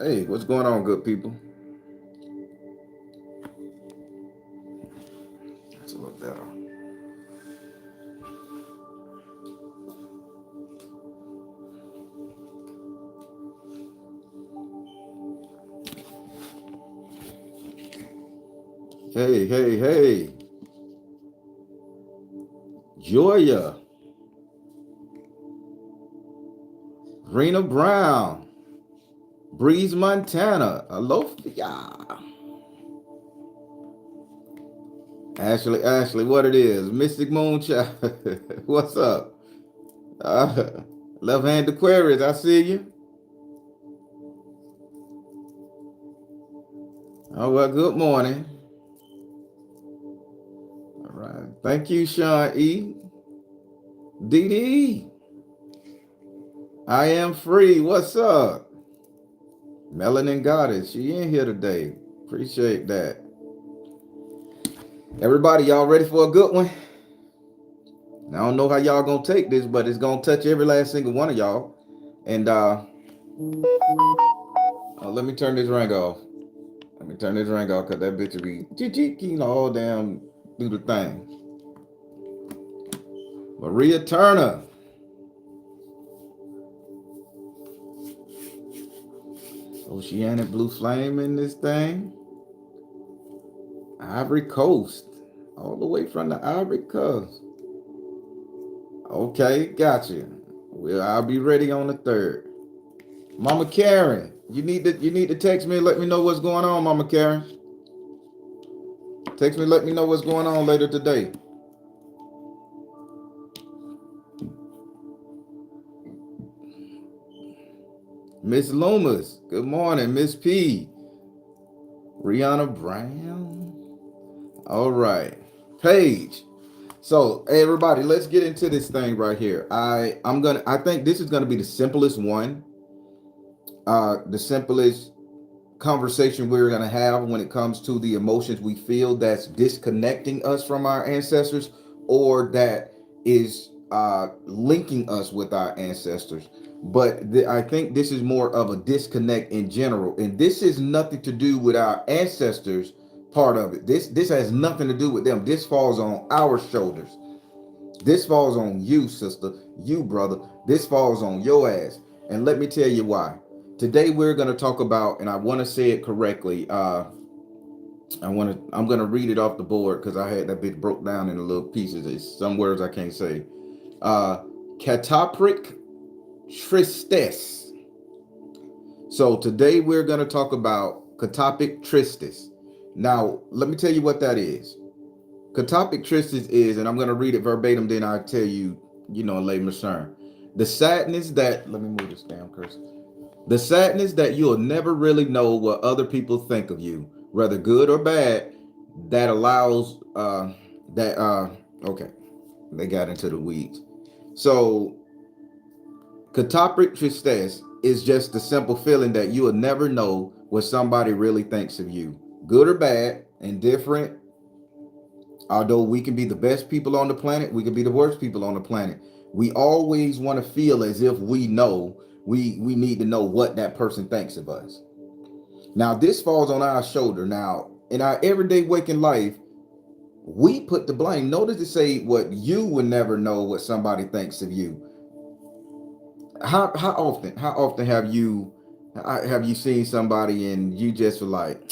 Hey, what's going on, good people? That's a little better. Hey, hey, hey. Joya, Rena Brown, Breeze Montana, Alofia. Ashley, what it is? Mystic Moonchild. What's up? Uh, Left Hand Aquarius, I see you. Oh, well, good morning. All right. Thank you, Sean E. DD. I am free. What's up? Melanin Goddess, she in here today. Appreciate that. Everybody, y'all ready for a good one? I don't know how y'all gonna take this, but it's gonna touch every last single one of y'all. And let me turn this ring off. Let me turn this ring off because that bitch will be all damn do the thing. Maria Turner. Oceanic Blue Flame in this thing. Ivory Coast. All the way from the Ivory Coast. Okay, gotcha. Well, I'll be ready on the 3rd. Mama Karen, you need to text me and let me know what's going on, Mama Karen. Text me, let me know what's going on later today. Miss Loomis, good morning. Miss P. Rihanna Brown. All right. Paige. So hey, everybody, let's get into this thing right here. I think this is gonna be the simplest one. The simplest conversation we're going to have when it comes to the emotions we feel that's disconnecting us from our ancestors or that is linking us with our ancestors. But I think this is more of a disconnect in general, and this is nothing to do with our ancestors part of it. This has nothing to do with them. This falls on our shoulders. This falls on you, sister, you, brother. This falls on your ass. And let me tell you why. Today we're going to talk about, and I want to say it correctly. I'm going to read it off the board because I had that bit broke down into little pieces. It's some words I can't say. Catoptric Trisresse. So today we're going to talk about Catoptric Trisresse. Now, let me tell you what that is. Catoptric Trisresse is, and I'm going to read it verbatim, then I'll tell you, in layman's terms. The sadness that, let me move this damn cursor. The sadness that you'll never really know what other people think of you, whether good or bad, that allows, okay, they got into the weeds. So, Catoptric Trisresse is just the simple feeling that you will never know what somebody really thinks of you, good or bad, indifferent. Although we can be the best people on the planet, we can be the worst people on the planet. We always want to feel as if we know, we need to know what that person thinks of us. Now, this falls on our shoulder. Now, in our everyday waking life, we put the blame. Notice to say what you would never know what somebody thinks of you. How often have you seen somebody and you just were like,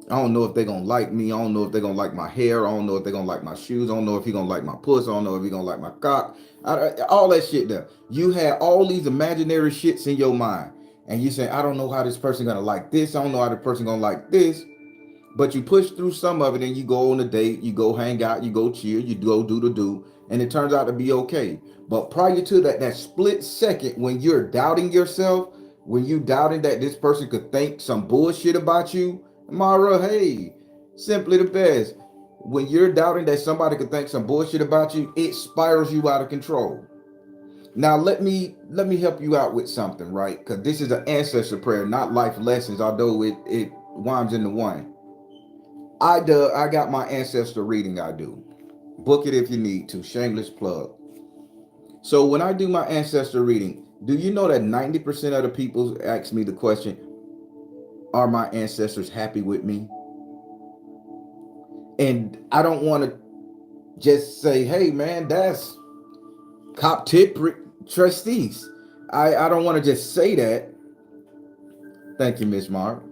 I don't know if they're going to like me. I don't know if they're going to like my hair. I don't know if they're going to like my shoes. I don't know if he's going to like my puss. I don't know if he's going to like my cock. All that shit there. You had all these imaginary shits in your mind. And you say, I don't know how this person going to like this. I don't know how this person going to like this. But you push through some of it and you go on a date. You go hang out. You go chill. You go do the do. And it turns out to be okay. But prior to that split second when you're doubting yourself, when you doubting that this person could think some bullshit about you, Mara, hey, simply the best. When you're doubting that somebody could think some bullshit about you, it spirals you out of control. Now, let me help you out with something, right? Because this is an ancestor prayer, not life lessons, although it winds into one. I got my ancestor reading I do. Book it if you need to. Shameless plug. So when I do my ancestor reading, do you know that 90% of the people ask me the question, Are my ancestors happy with me? And I don't want to just say, hey man, that's Catoptric Trisresse. I don't want to just say that. Thank you, Miss Mark.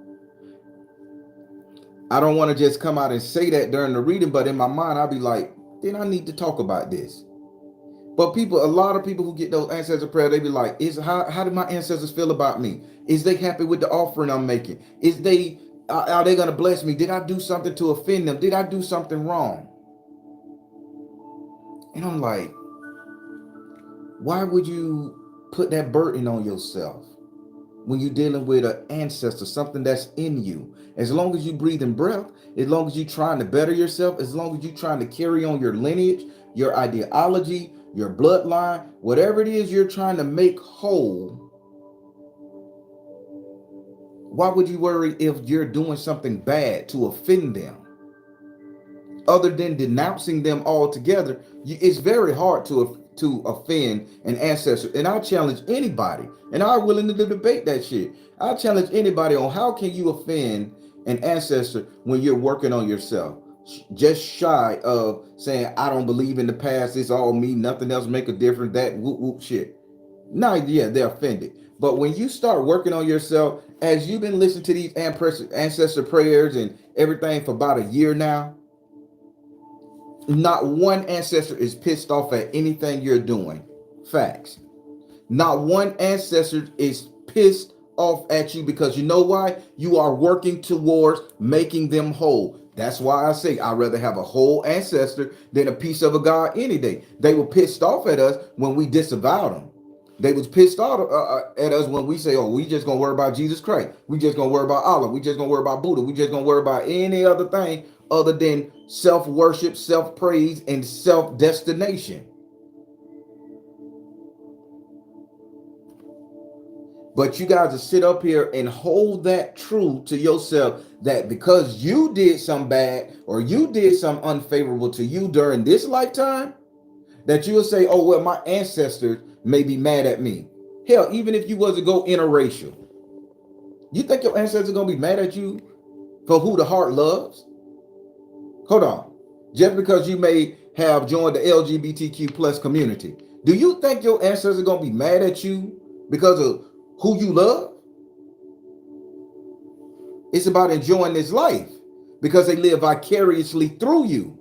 I don't want to just come out and say that during the reading, but in my mind, I'll be like, then I need to talk about this. But people, a lot of people who get those ancestor prayers, they be like, how do my ancestors feel about me? Is they happy with the offering I'm making? Are they gonna bless me? Did I do something to offend them? Did I do something wrong? And I'm like, why would you put that burden on yourself when you're dealing with an ancestor, something that's in you? As long as you breathe in breath, as long as you're trying to better yourself, as long as you're trying to carry on your lineage, your ideology, your bloodline, whatever it is you're trying to make whole, why would you worry if you're doing something bad to offend them? Other than denouncing them altogether, it's very hard to offend an ancestor. And I'll challenge anybody, and I'm willing to debate that shit. I'll challenge anybody on how can you offend an ancestor when you're working on yourself? Just shy of saying, I don't believe in the past, it's all me, nothing else make a difference, that whoop whoop shit. Now, yeah, they're offended. But when you start working on yourself, as you've been listening to these ancestor prayers and everything for about a year now, not one ancestor is pissed off at anything you're doing. Facts. Not one ancestor is pissed off at you, because you know why? You are working towards making them whole. That's why I say I'd rather have a whole ancestor than a piece of a God any day. They were pissed off at us when we disavowed them. They was pissed off at us when we say, oh, we just gonna worry about Jesus Christ. We just gonna worry about Allah. We just gonna worry about Buddha. We just gonna worry about any other thing other than self-worship, self-praise, and self-destination. But you guys will sit up here and hold that true to yourself, that because you did something bad or you did something unfavorable to you during this lifetime, that you'll say, oh, well, my ancestors may be mad at me. Hell, even if you was to go interracial, you think your ancestors are going to be mad at you for who the heart loves? Hold on. Just because you may have joined the LGBTQ plus community, do you think your ancestors are going to be mad at you because of who you love? It's about enjoying this life because they live vicariously through you.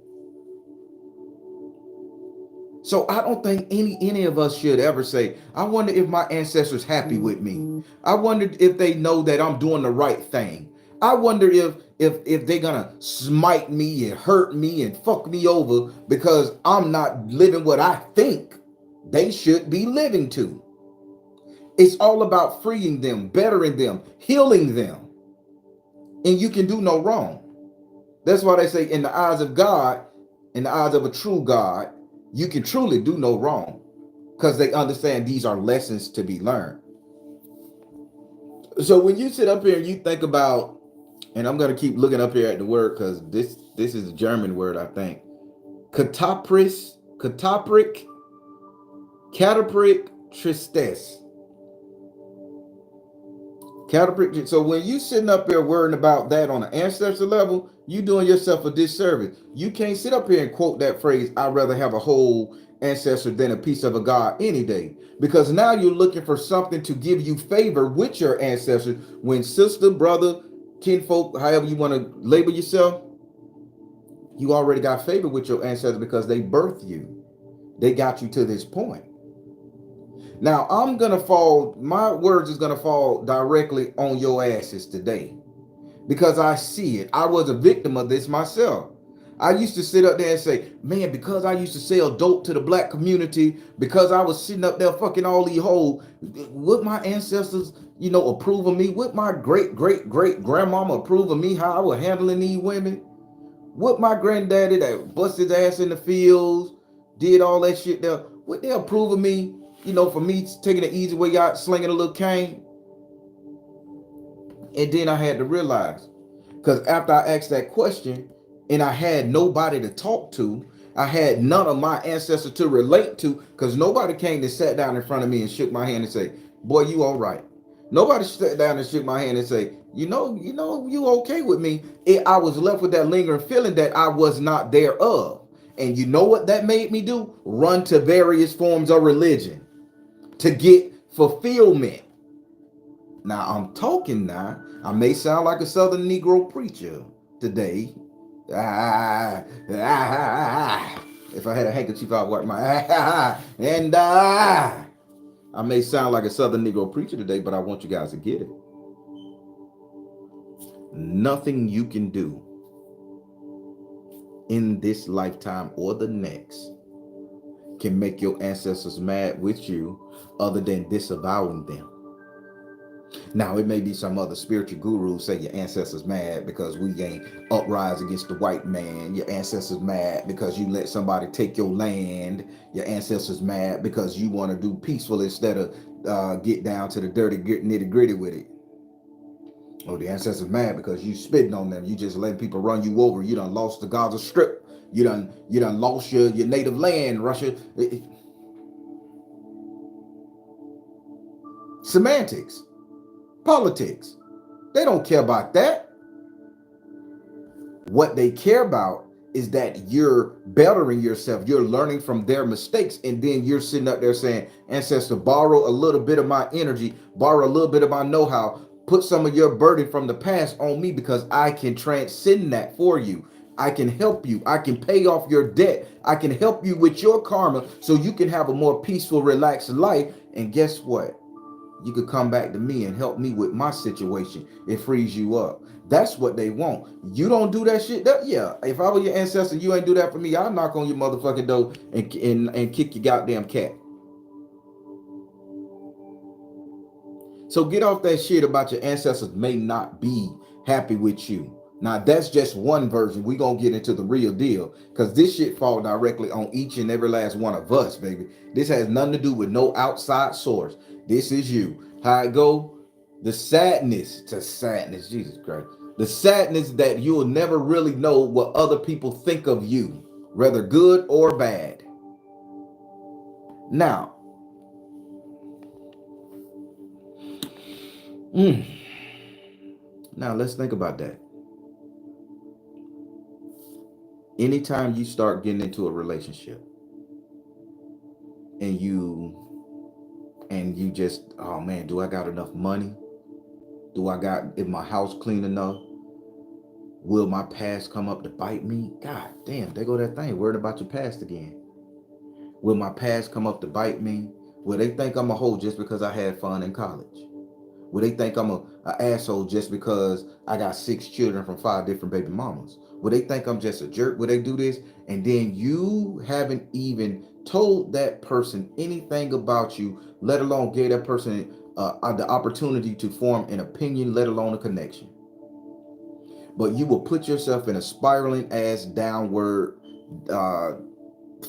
So I don't think any of us should ever say, I wonder if my ancestors happy with me. I wonder if they know that I'm doing the right thing. I wonder if they're gonna smite me and hurt me and fuck me over because I'm not living what I think they should be living to. It's all about freeing them, bettering them, healing them. And you can do no wrong. That's why they say in the eyes of God, in the eyes of a true God, you can truly do no wrong, because they understand these are lessons to be learned. So when you sit up here and you think about, and I'm going to keep looking up here at the word because this is a German word, I think. Catoptric Trisresse. So when you sitting up here worrying about that on an ancestor level, you doing yourself a disservice. You can't sit up here and quote that phrase, I'd rather have a whole ancestor than a piece of a God any day. Because now you're looking for something to give you favor with your ancestors when sister, brother, kinfolk, however you want to label yourself, you already got favor with your ancestors because they birthed you. They got you to this point. Now, my words is going to fall directly on your asses today because I see it. I was a victim of this myself. I used to sit up there and say, man, because I used to sell dope to the black community, because I was sitting up there fucking all these hoes, would my ancestors, approve of me? Would my great-great-great-grandmama approve of me, how I was handling these women? Would my granddaddy that busted his ass in the fields, did all that shit there, would they approve of me? For me taking the easy way out, slinging a little cane. And then I had to realize, because after I asked that question and I had nobody to talk to, I had none of my ancestors to relate to, because nobody came and sat down in front of me and shook my hand and say, boy, you all right. Nobody sat down and shook my hand and say, you okay with me. I was left with that lingering feeling that I was not thereof. And you know what that made me do? Run to various forms of religion to get fulfillment. Now I'm talking now. I may sound like a Southern Negro preacher today. Ah, If I had a handkerchief, I'd wipe my and I may sound like a Southern Negro preacher today, but I want you guys to get it. Nothing you can do in this lifetime or the next can make your ancestors mad with you other than disavowing them. Now, it may be some other spiritual guru say your ancestors mad because we ain't uprise against the white man. Your ancestors mad because you let somebody take your land. Your ancestors mad because you want to do peaceful instead of get down to the dirty nitty gritty with it. Oh, the ancestors mad because you spitting on them. You just letting people run you over. You done lost the Gaza Strip. You done lost your native land, Russia. Semantics. Politics. They don't care about that. What they care about is that you're bettering yourself. You're learning from their mistakes. And then you're sitting up there saying, ancestor, borrow a little bit of my energy, borrow a little bit of my know-how, put some of your burden from the past on me because I can transcend that for you. I can help you. I can pay off your debt. I can help you with your karma so you can have a more peaceful, relaxed life. And guess what? You could come back to me and help me with my situation. It frees you up. That's what they want. You don't do that shit. If I were your ancestor, you ain't do that for me, I'll knock on your motherfucking door and kick your goddamn cat. So get off that shit about your ancestors may not be happy with you. Now, that's just one version. We're going to get into the real deal because this shit falls directly on each and every last one of us, baby. This has nothing to do with no outside source. This is you. How it go? The sadness, Jesus Christ. The sadness that you'll never really know what other people think of you, whether good or bad. Now, now let's think about that. Anytime you start getting into a relationship and you just, oh man, do I got enough money? Is my house clean enough? Will my past come up to bite me? God damn, there go that thing, worried about your past again. Will my past come up to bite me? Will they think I'm a hoe just because I had fun in college? Will they think I'm an asshole just because I got 6 children from 5 different baby mamas? Will they think I'm just a jerk? Will they do this? And then you haven't even told that person anything about you, let alone gave that person the opportunity to form an opinion, let alone a connection. But you will put yourself in a spiraling ass downward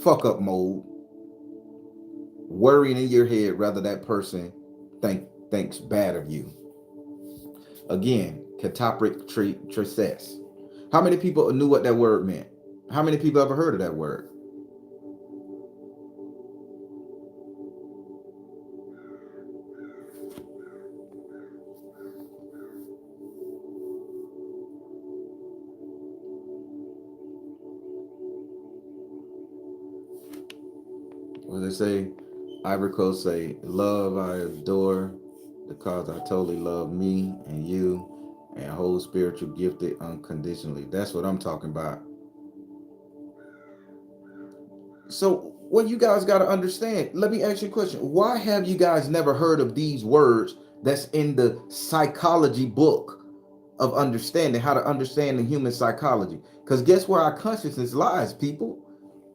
fuck up mode, worrying in your head rather that person thinks bad of you. Again, Catoptric Trisresse. How many people knew what that word meant? How many people ever heard of that word? What they say? Ivory Coast say, love I adore because I totally love me and you and whole spiritual gifted unconditionally. That's what I'm talking about. So what you guys got to understand, let me ask you a question. Why have you guys never heard of these words that's in the psychology book of understanding, how to understand the human psychology? Because guess where our consciousness lies, people?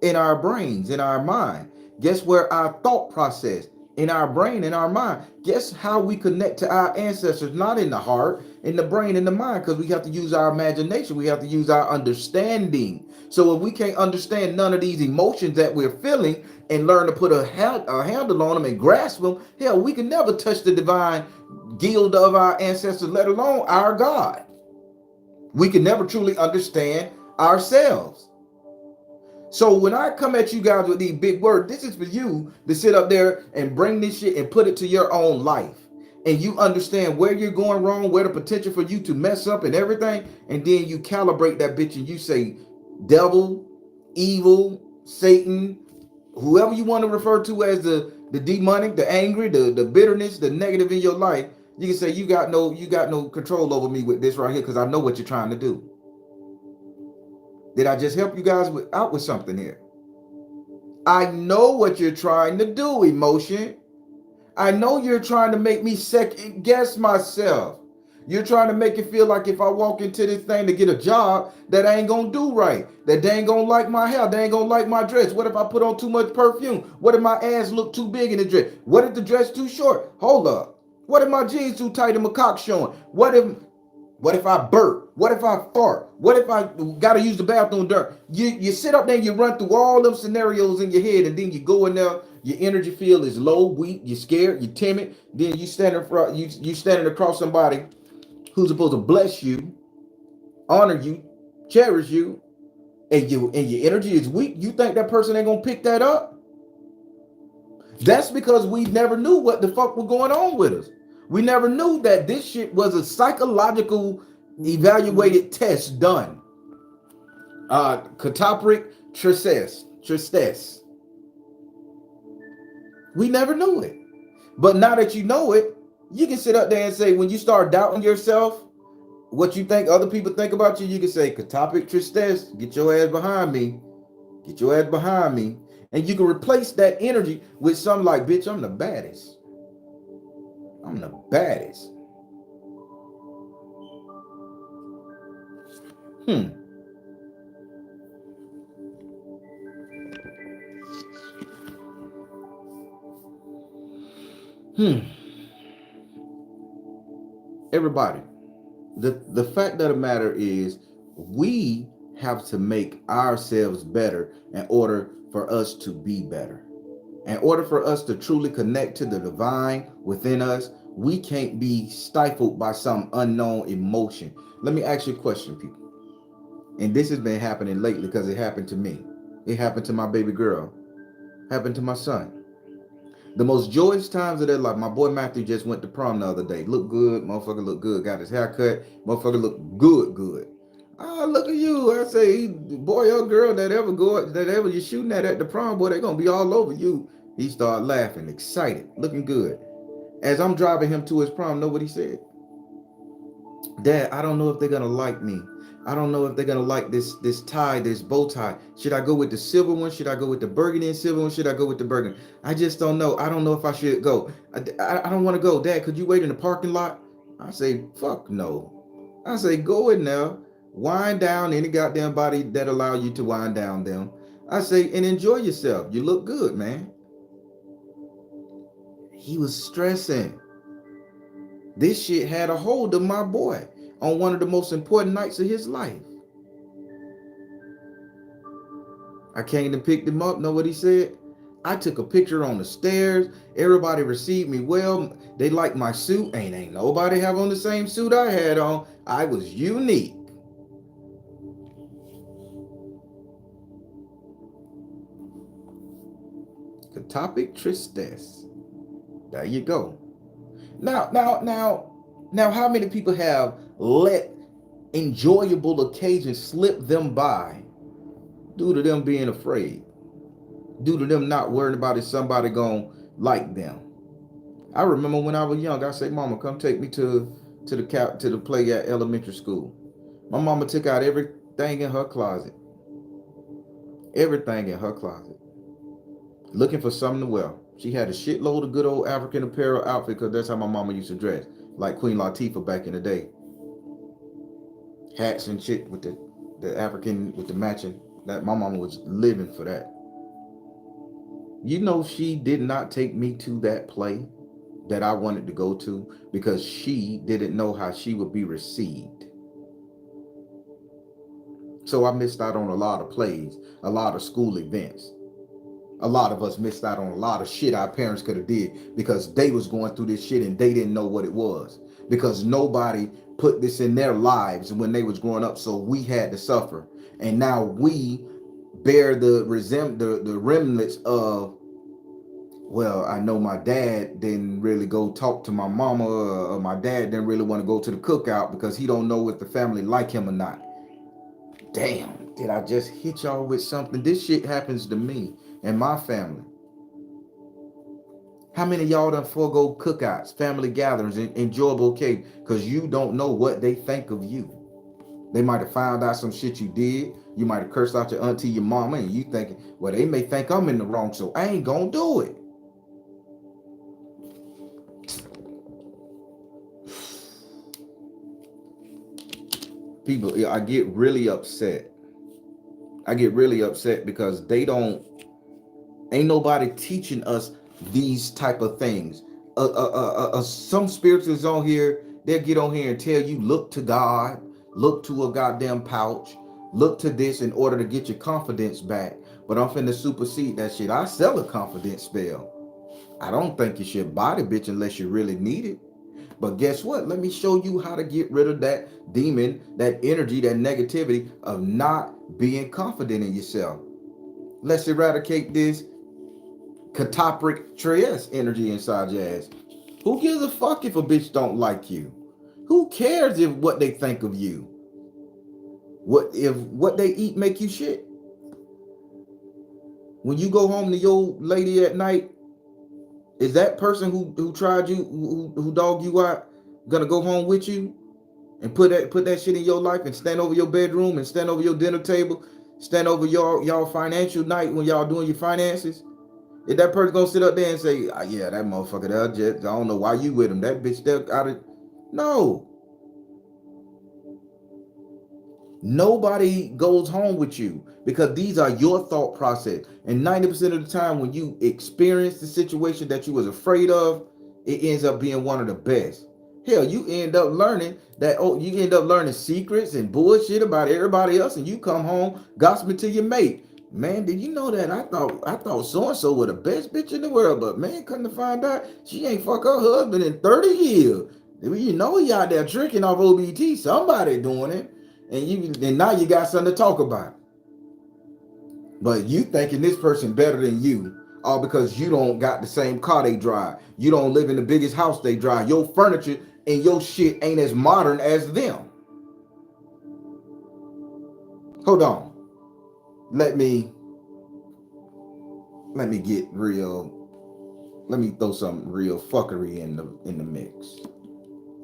In our brains, in our mind. Guess where our thought process, in our brain, in our mind. Guess how we connect to our ancestors, not in the heart, in the brain, in the mind, because we have to use our imagination. We have to use our understanding. So if we can't understand none of these emotions that we're feeling and learn to put a handle on them and grasp them, hell, we can never touch the divine guild of our ancestors, let alone our God. We can never truly understand ourselves. So when I come at you guys with these big words, this is for you to sit up there and bring this shit and put it to your own life. and you understand where you're going wrong, where the potential for you to mess up and everything, and then you calibrate that bitch and you say, devil, evil, Satan, whoever you want to refer to as the demonic, the angry, the bitterness, the negative in your life, you can say you got no control over me with this right here because I know what you're trying to do. Did I just help you guys out with something here? I know what you're trying to do, emotion. I know you're trying to make me second guess myself. You're trying to make it feel like if I walk into this thing to get a job, that I ain't gonna do right. That they ain't gonna like my hair. They ain't gonna like my dress. What if I put on too much perfume? What if my ass look too big in the dress? What if the dress too short? Hold up. What if my jeans too tight and my cock showing? What if I burp? What if I fart? What if I gotta use the bathroom during? You sit up there and you run through all them scenarios in your head, and then you go in there. Your energy field is low, weak. You're scared. You're timid. Then you standing front. You standing across somebody who's supposed to bless you, honor you, cherish you, and your energy is weak. You think that person ain't gonna pick that up? That's because we never knew what the fuck was going on with us. We never knew that this shit was a psychological evaluated test done. Catoptric Trisresse. We never knew it. But now that you know it, you can sit up there and say, when you start doubting yourself, what you think other people think about you, you can say, Catoptric Trisresse, get your ass behind me. Get your ass behind me. And you can replace that energy with something like, bitch, I'm the baddest. I'm the baddest. Everybody, the fact of the matter is, we have to make ourselves better in order for us to be better. In order for us to truly connect to the divine within us, we can't be stifled by some unknown emotion. Let me ask you a question, people. And this has been happening lately because it happened to me. It happened to my baby girl. Happened to my son. The most joyous times of their life. My boy Matthew just went to prom the other day. Looked good. Motherfucker looked good. Got his hair cut. Motherfucker looked good. Ah, look at you. I say, boy or girl that ever you're shooting at the prom, boy, they're going to be all over you. He started laughing, excited, looking good. As I'm driving him to his prom, know what he said? Dad, I don't know if they're going to like me. I don't know if they're going to like this tie, this bow tie. Should I go with the silver one? Should I go with the burgundy and silver one? Should I go with the burgundy? I just don't know. I don't know if I should go. I don't want to go. Dad, could you wait in the parking lot? I say, fuck no. I say, go in there. Wind down any goddamn body that allow you to wind down them. I say, and enjoy yourself. You look good, man. He was stressing. This shit had a hold of my boy on one of the most important nights of his life. I came and picked him up. Know what he said? I took a picture on the stairs. Everybody received me well. They liked my suit. Ain't nobody have on the same suit I had on. I was unique. Catoptric Trisresse. There you go. Now, how many people have let enjoyable occasions slip them by due to them being afraid, due to them not worrying about if somebody gonna like them? I remember when I was young, I said, "Mama, come take me to the play at elementary school." My mama took out everything in her closet, looking for something to wear. She had a shitload of good old African apparel outfit because that's how my mama used to dress, like Queen Latifah back in the day. Hats and shit with the African, with the matching. That my mama was living for that. You know, she did not take me to that play that I wanted to go to because she didn't know how she would be received. So I missed out on a lot of plays, a lot of school events. A lot of us missed out on a lot of shit our parents could have did because they was going through this shit and they didn't know what it was, because nobody put this in their lives when they was growing up. So we had to suffer, and now we bear the remnants of well, I know my dad didn't really go talk to my mama, or my dad didn't really want to go to the cookout because he don't know if the family like him or not. Damn, did I just hit y'all with something? This shit happens to me and my family. How many of y'all done forego cookouts, family gatherings, enjoyable cake because you don't know what they think of you? They might have found out some shit you did. You might have cursed out your auntie, your mama, and you thinking, well, they may think I'm in the wrong, so I ain't gonna do it. People, I get really upset. I get really upset because ain't nobody teaching us these type of things. Some spiritualists on here, they'll get on here and tell you, look to God, look to a goddamn pouch, look to this in order to get your confidence back. But I'm finna supersede that shit. I sell a confidence spell. I don't think you should buy the bitch unless you really need it. But guess what? Let me show you how to get rid of that demon, that energy, that negativity of not being confident in yourself. Let's eradicate this Catoptric Trisresse energy inside your ass. Who gives a fuck if a bitch don't like you? Who cares if what they think of you? What if what they eat make you shit? When you go home to your lady at night, is that person who tried you, who dogged you out, gonna go home with you and put that shit in your life and stand over your bedroom and stand over your dinner table, stand over y'all financial night when y'all doing your finances? If that person gonna sit up there and say, oh, yeah, that motherfucker there, just, I don't know why you with him. That bitch there out of... No. Nobody goes home with you because these are your thought process. And 90% of the time when you experience the situation that you was afraid of, it ends up being one of the best. Hell, you end up learning that, you end up learning secrets and bullshit about everybody else, and you come home gossiping to your mate. Man, did you know that I thought so-and-so was the best bitch in the world, but man, couldn't find out she ain't fuck her husband in 30 years. You know he out there drinking off OBT. Somebody doing it. And now you got something to talk about. But you thinking this person better than you, all because you don't got the same car they drive. You don't live in the biggest house they drive. Your furniture and your shit ain't as modern as them. Hold on. Let me get real. Let me throw some real fuckery in the mix.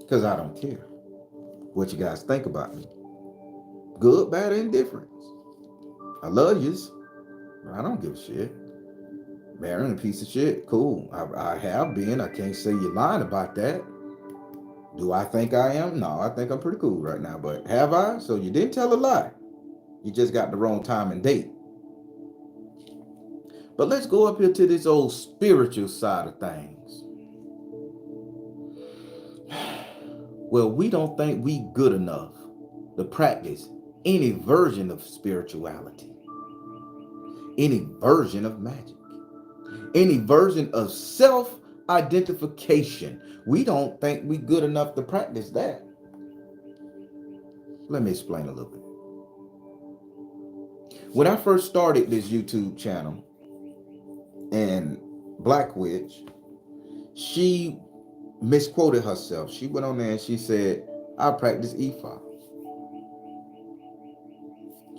Cause I don't care what you guys think about me. Good, bad, or indifference. I love yous. I don't give a shit. Marrying a piece of shit, cool. I have been. I can't say you're lying about that. Do I think I am? No, I think I'm pretty cool right now. But have I? So you didn't tell a lie. You just got the wrong time and date. But let's go up here to this old spiritual side of things. Well, we don't think we good enough to practice any version of spirituality, any version of magic, any version of self-identification. We don't think we good enough to practice that. Let me explain a little bit. When I first started this YouTube channel, and Black Witch, she misquoted herself. She went on there and she said, I practice Ifa.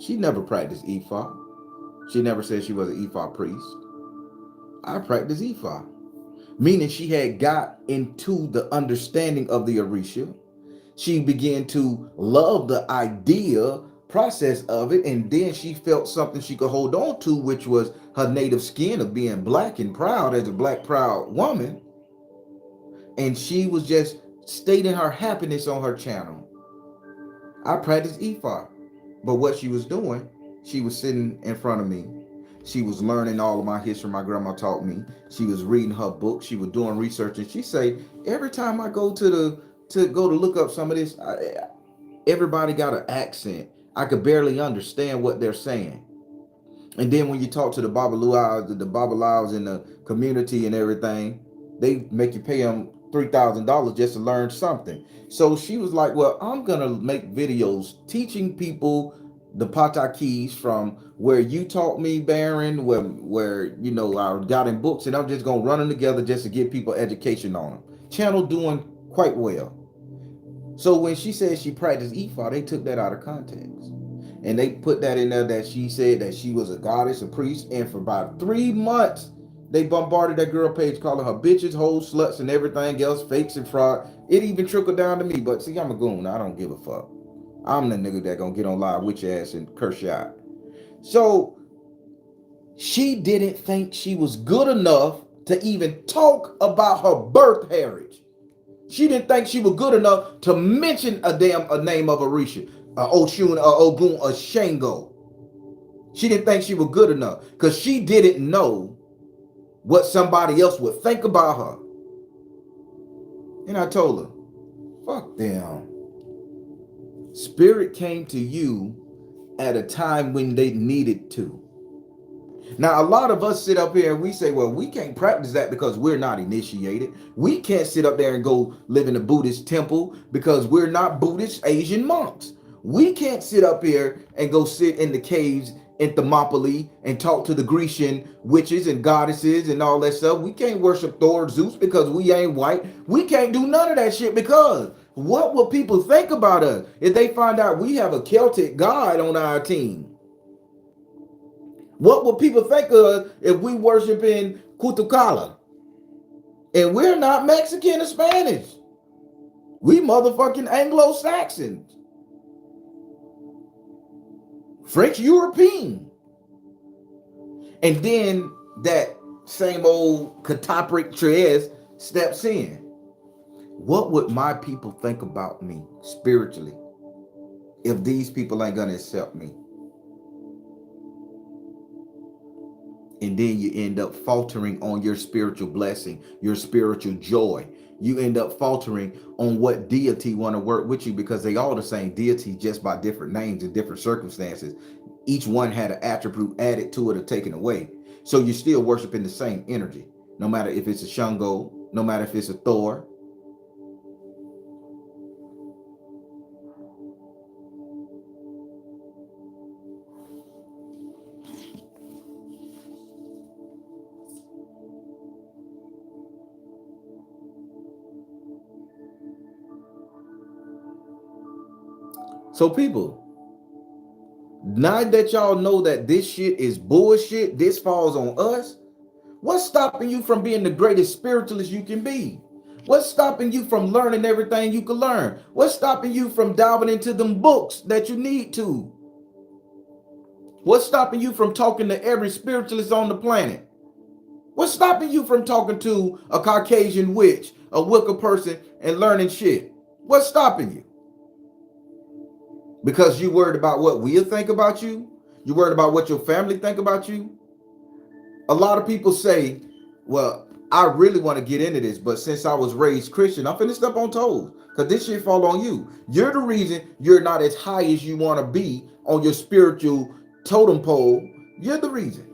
She never practiced Ifa. She never said she was an Ifa priest. I practice Ifa. Meaning she had got into the understanding of the Orisha. She began to love the idea process of it, and then she felt something she could hold on to, which was her native skin of being black and proud as a black proud woman. And she was just stating her happiness on her channel. I practiced Ifa. But what she was doing, she was sitting in front of me. She was learning all of my history my grandma taught me. She was reading her book. She was doing research. And she say, every time I go to look up some of this, everybody got an accent. I could barely understand what they're saying. And then when you talk to the Babalaos in the community and everything, they make you pay them $3,000 just to learn something. So she was like, well, I'm going to make videos teaching people the pata keys from where you taught me, Baron, where you know I got in books, and I'm just gonna run them together just to give people education on them. Channel doing quite well. So when she said she practiced Ifa, they took that out of context. And they put that in there that she said that she was a goddess, a priest, and for about 3 months, they bombarded that girl page calling her bitches, hoes, sluts, and everything else, fakes and fraud. It even trickled down to me, but see, I'm a goon. I don't give a fuck. I'm the nigga that gonna get on live with your ass and curse you out. So she didn't think she was good enough to even talk about her birth heritage. She didn't think she was good enough to mention a name of Orisha, Oshun, Ogun, or Shango. She didn't think she was good enough because she didn't know what somebody else would think about her. And I told her, fuck them. Spirit came to you at a time when they needed to. Now, a lot of us sit up here and we say, well, we can't practice that because we're not initiated. We can't sit up there and go live in a Buddhist temple because we're not Buddhist Asian monks. We can't sit up here and go sit in the caves in Thermopylae and talk to the Grecian witches and goddesses and all that stuff. We can't worship Thor Zeus because we ain't white. We can't do none of that shit because what will people think about us if they find out we have a Celtic god on our team? What will people think of us if we worship in Cutucala? And we're not Mexican or Spanish. We motherfucking Anglo-Saxons. French European. And then that same old Catoptric Trisresse steps in. What would my people think about me spiritually if these people ain't gonna accept me? And then you end up faltering on your spiritual blessing, your spiritual joy. You end up faltering on what deity want to work with you because they all the same deity, just by different names and different circumstances. Each one had an attribute added to it or taken away. So you're still worshiping the same energy, no matter if it's a Shango, no matter if it's a Thor. So people, now that y'all know that this shit is bullshit, this falls on us, what's stopping you from being the greatest spiritualist you can be? What's stopping you from learning everything you can learn? What's stopping you from diving into them books that you need to? What's stopping you from talking to every spiritualist on the planet? What's stopping you from talking to a Caucasian witch, a Wicca person, and learning shit? What's stopping you? Because you worried about what we'll think about you? You worried about what your family think about you? A lot of people say, well, I really want to get into this, but since I was raised Christian, I'm finna step on toes because this shit fall on you. You're the reason you're not as high as you want to be on your spiritual totem pole. You're the reason.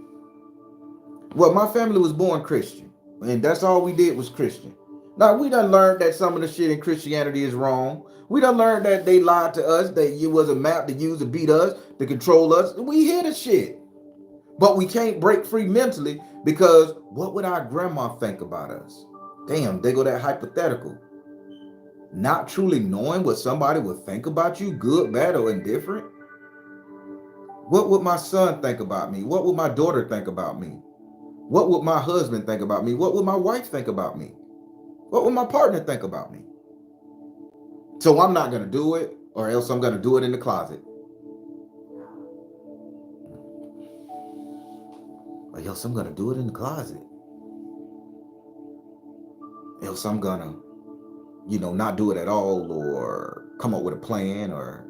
Well, my family was born Christian, and that's all we did was Christian. Now, we done learned that some of the shit in Christianity is wrong. We done learned that they lied to us, that it was a map to use to beat us, to control us. We hear the shit. But we can't break free mentally because what would our grandma think about us? Damn, they go that hypothetical. Not truly knowing what somebody would think about you, good, bad, or indifferent. What would my son think about me? What would my daughter think about me? What would my husband think about me? What would my wife think about me? What would my partner think about me? So I'm not going to do it, or else I'm going to do it in the closet. Or else I'm going to do it in the closet. Else I'm going to, not do it at all, or come up with a plan, or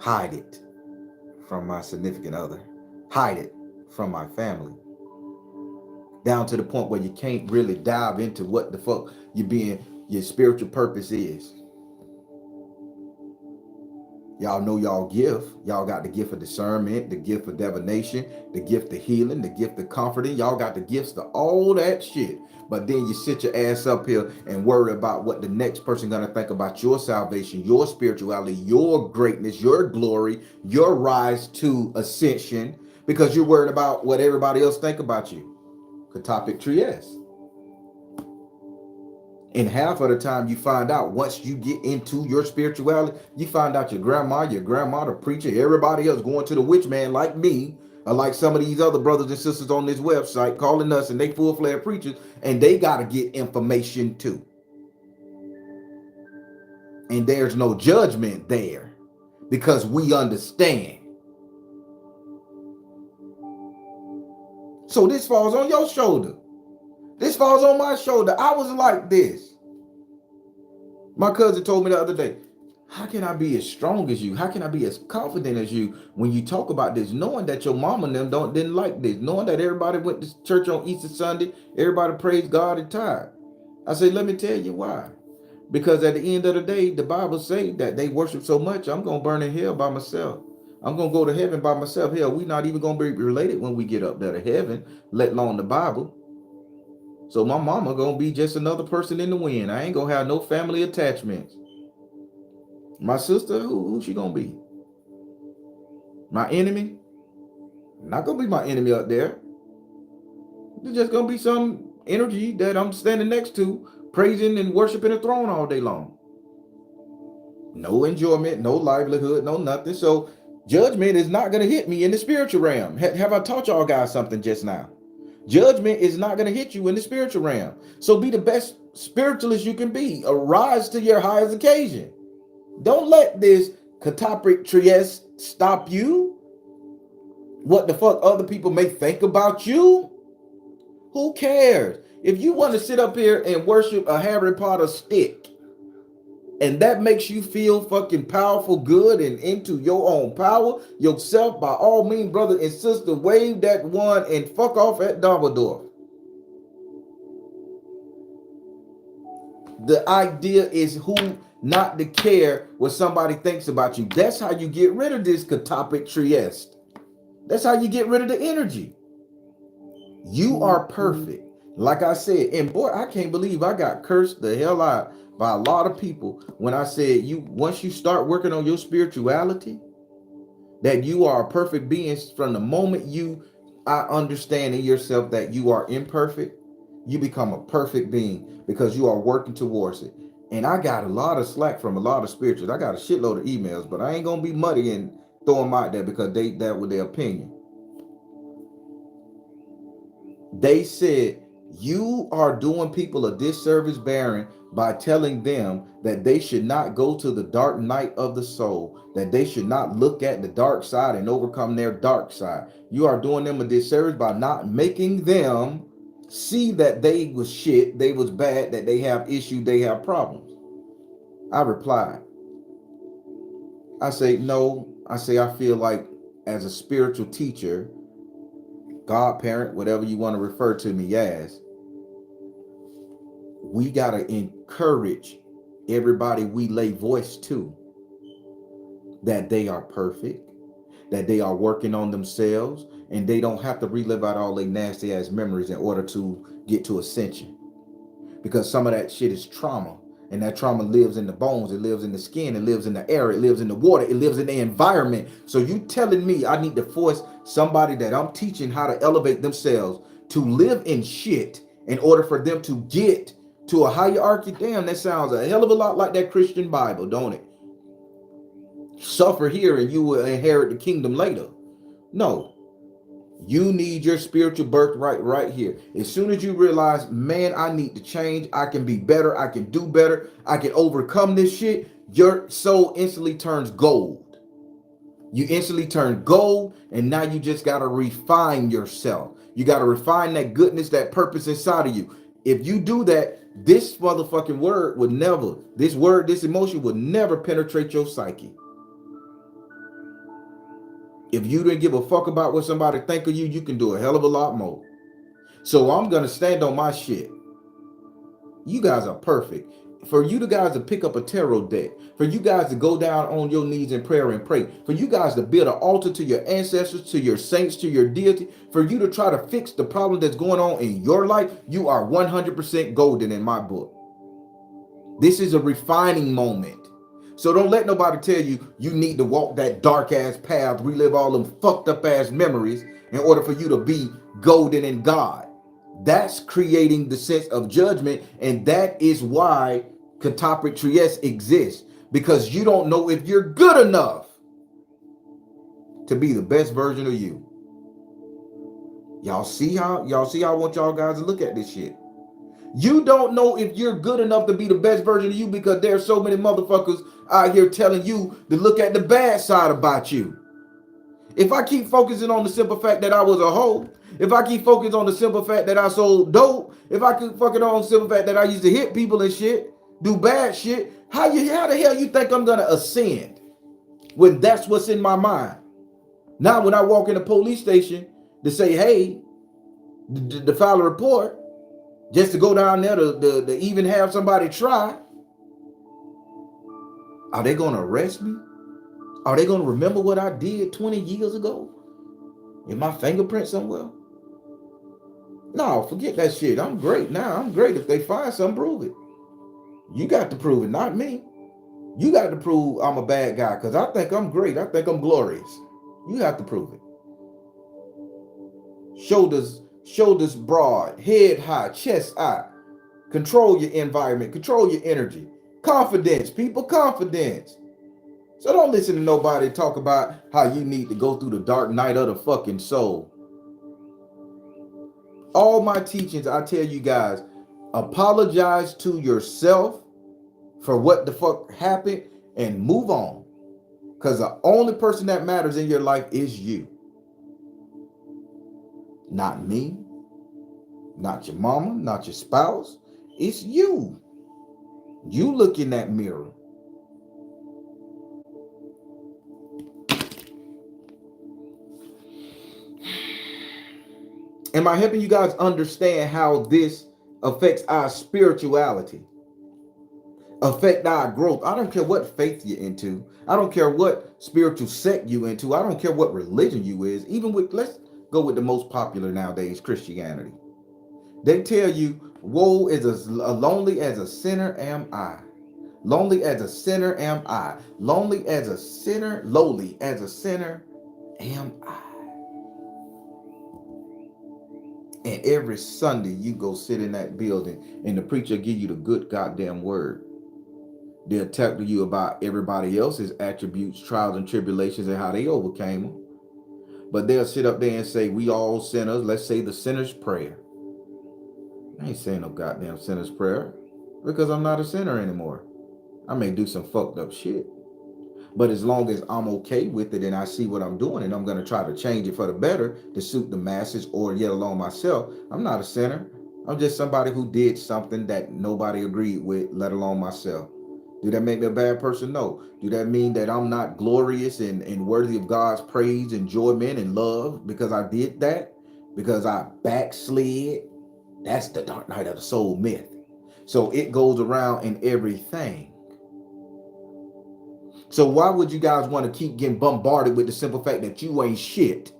hide it from my significant other. Hide it from my family. Down to the point where you can't really dive into what the fuck your spiritual purpose is. Y'all know y'all gift. Y'all got the gift of discernment, the gift of divination, the gift of healing, the gift of comforting. Y'all got the gifts to all that shit. But then you sit your ass up here and worry about what the next person gonna think about your salvation, your spirituality, your greatness, your glory, your rise to ascension, because you're worried about what everybody else think about you. Catoptric Trisresse. And half of the time you find out, once you get into your spirituality, you find out your grandma, the preacher, everybody else going to the witch man like me, or like some of these other brothers and sisters on this website calling us, and they full-fledged preachers, and they got to get information too. And there's no judgment there because we understand. So this falls on your shoulder. This falls on my shoulder. I was like this. My cousin told me the other day, how can I be as strong as you? How can I be as confident as you when you talk about this, knowing that your mama and them didn't like this, knowing that everybody went to church on Easter Sunday, everybody praised God and tithe? I said, let me tell you why. Because at the end of the day, the Bible says that they worship so much, I'm going to burn in hell by myself. I'm going to go to heaven by myself. Hell, we're not even going to be related when we get up there to heaven, let alone the Bible. So my mama going to be just another person in the wind. I ain't going to have no family attachments. My sister, who she going to be? My enemy? Not going to be my enemy up there. It's just going to be some energy that I'm standing next to, praising and worshiping the throne all day long. No enjoyment, no livelihood, no nothing. So judgment is not going to hit me in the spiritual realm. Have I taught y'all guys something just now? Judgment is not going to hit you in the spiritual realm. So be the best spiritualist you can be. Arise to your highest occasion. Don't let this Catoptric Trisresse stop you. What the fuck other people may think about you? Who cares? If you want to sit up here and worship a Harry Potter stick, and that makes you feel fucking powerful, good, and into your own power, yourself, by all means, brother and sister, wave that one and fuck off at Dumbledore. The idea is who not to care what somebody thinks about you. That's how you get rid of this Catoptric Trisresse. That's how you get rid of the energy. You are perfect. Like I said, and boy, I can't believe I got cursed the hell out by a lot of people when I said once you start working on your spirituality, that you are a perfect being from the moment you understand in yourself that you are imperfect, you become a perfect being because you are working towards it. And I got a lot of slack from a lot of spirituals. I got a shitload of emails, but I ain't gonna be muddy and throw them out there because that was their opinion. They said you are doing people a disservice, Baron, by telling them that they should not go to the dark night of the soul, that they should not look at the dark side and overcome their dark side. You are doing them a disservice by not making them see that they was shit, they was bad, that they have issues, they have problems. I replied, I say, no, I feel like as a spiritual teacher, godparent, whatever you want to refer to me as, we got to encourage everybody we lay voice to that they are perfect, that they are working on themselves, and they don't have to relive out all their nasty ass memories in order to get to ascension. Because some of that shit is trauma, and that trauma lives in the bones, it lives in the skin, it lives in the air, it lives in the water, it lives in the environment. So you telling me I need to force somebody that I'm teaching how to elevate themselves to live in shit in order for them to get to a hierarchy? Damn, that sounds a hell of a lot like that Christian Bible, don't it? Suffer here and you will inherit the kingdom later. No, you need your spiritual birthright right here. As soon as you realize, man, I need to change, I can be better, I can do better, I can overcome this shit, your soul instantly turns gold. You instantly turn gold, and now you just got to refine yourself. You got to refine that goodness, that purpose inside of you. If you do that, this motherfucking word would never, this emotion would never penetrate your psyche. If you didn't give a fuck about what somebody think of you, you can do a hell of a lot more. So I'm going to stand on my shit. You guys are perfect. for you guys to pick up a tarot deck, for you guys to go down on your knees in prayer and pray, for you guys to build an altar to your ancestors, to your saints, to your deity, for you to try to fix the problem that's going on in your life, you are 100% golden in my book. This is a refining moment. So don't let nobody tell you you need to walk that dark ass path, relive all them fucked up ass memories in order for you to be golden in God. That's creating the sense of judgment, and that is why Catoptric Trisresse exists, because you don't know if you're good enough to be the best version of you. Y'all see how I want y'all guys to look at this shit. You don't know if you're good enough to be the best version of you because there's so many motherfuckers out here telling you to look at the bad side about you. If I keep focusing on the simple fact that I was a hoe, if I keep focusing on the simple fact that I sold dope, if I keep focusing on the simple fact that I used to hit people and shit, do bad shit, how the hell you think I'm gonna ascend when that's what's in my mind? Now when I walk in the police station to say, hey, to file a report, just to go down there to even have somebody try, are they gonna arrest me? Are they gonna remember what I did 20 years ago? In my fingerprint somewhere? No, forget that shit. I'm great now. I'm great. If they find something, prove it. You got to prove it, not me. You got to prove I'm a bad guy because I think I'm great. I think I'm glorious. You have to prove it. Shoulders broad, head high, chest high. Control your environment. Control your energy. Confidence, people, confidence. So don't listen to nobody talk about how you need to go through the dark night of the fucking soul. All my teachings, I tell you guys, apologize to yourself for what the fuck happened and move on. Because the only person that matters in your life is you. Not me, not your mama, not your spouse. It's you. You look in that mirror. Am I helping you guys understand how this affects our spirituality? Affect our growth? I don't care what faith you're into. I don't care what spiritual sect you into. I don't care what religion you is. Even with, let's go with the most popular nowadays, Christianity. They tell you, woe is as lonely as a sinner am I. Lonely as a sinner am I. Lonely as a sinner, lowly as a sinner am I. And every Sunday you go sit in that building and the preacher give you the good goddamn word. They'll talk to you about everybody else's attributes, trials and tribulations and how they overcame them. But they'll sit up there and say, we all sinners. Let's say the sinner's prayer. I ain't saying no goddamn sinner's prayer because I'm not a sinner anymore. I may do some fucked up shit. But as long as I'm okay with it and I see what I'm doing and I'm going to try to change it for the better to suit the masses or yet alone myself, I'm not a sinner. I'm just somebody who did something that nobody agreed with, let alone myself. Do that make me a bad person? No. Do that mean that I'm not glorious and worthy of God's praise, enjoyment, and love because I did that? Because I backslid? That's the dark night of the soul myth. So it goes around in everything. So why would you guys want to keep getting bombarded with the simple fact that you ain't shit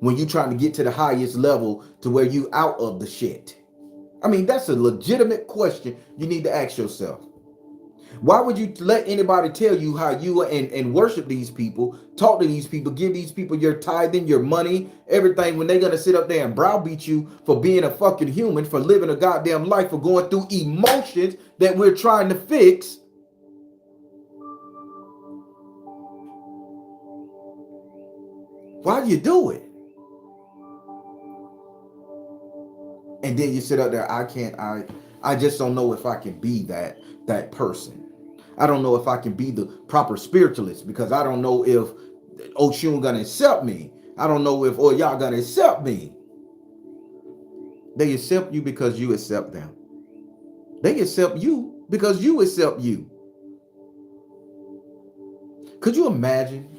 when you're trying to get to the highest level to where you out of the shit? I mean, that's a legitimate question you need to ask yourself. Why would you let anybody tell you how you and worship these people, talk to these people, give these people your tithing, your money, everything, when they're going to sit up there and browbeat you for being a fucking human, for living a goddamn life, for going through emotions that we're trying to fix? Why do you do it? And then you sit up there, I just don't know if I can be that person. I don't know if I can be the proper spiritualist because I don't know if Oshun gonna accept me. I don't know if y'all gonna accept me. They accept you because you accept them. They accept you because you accept you. Could you imagine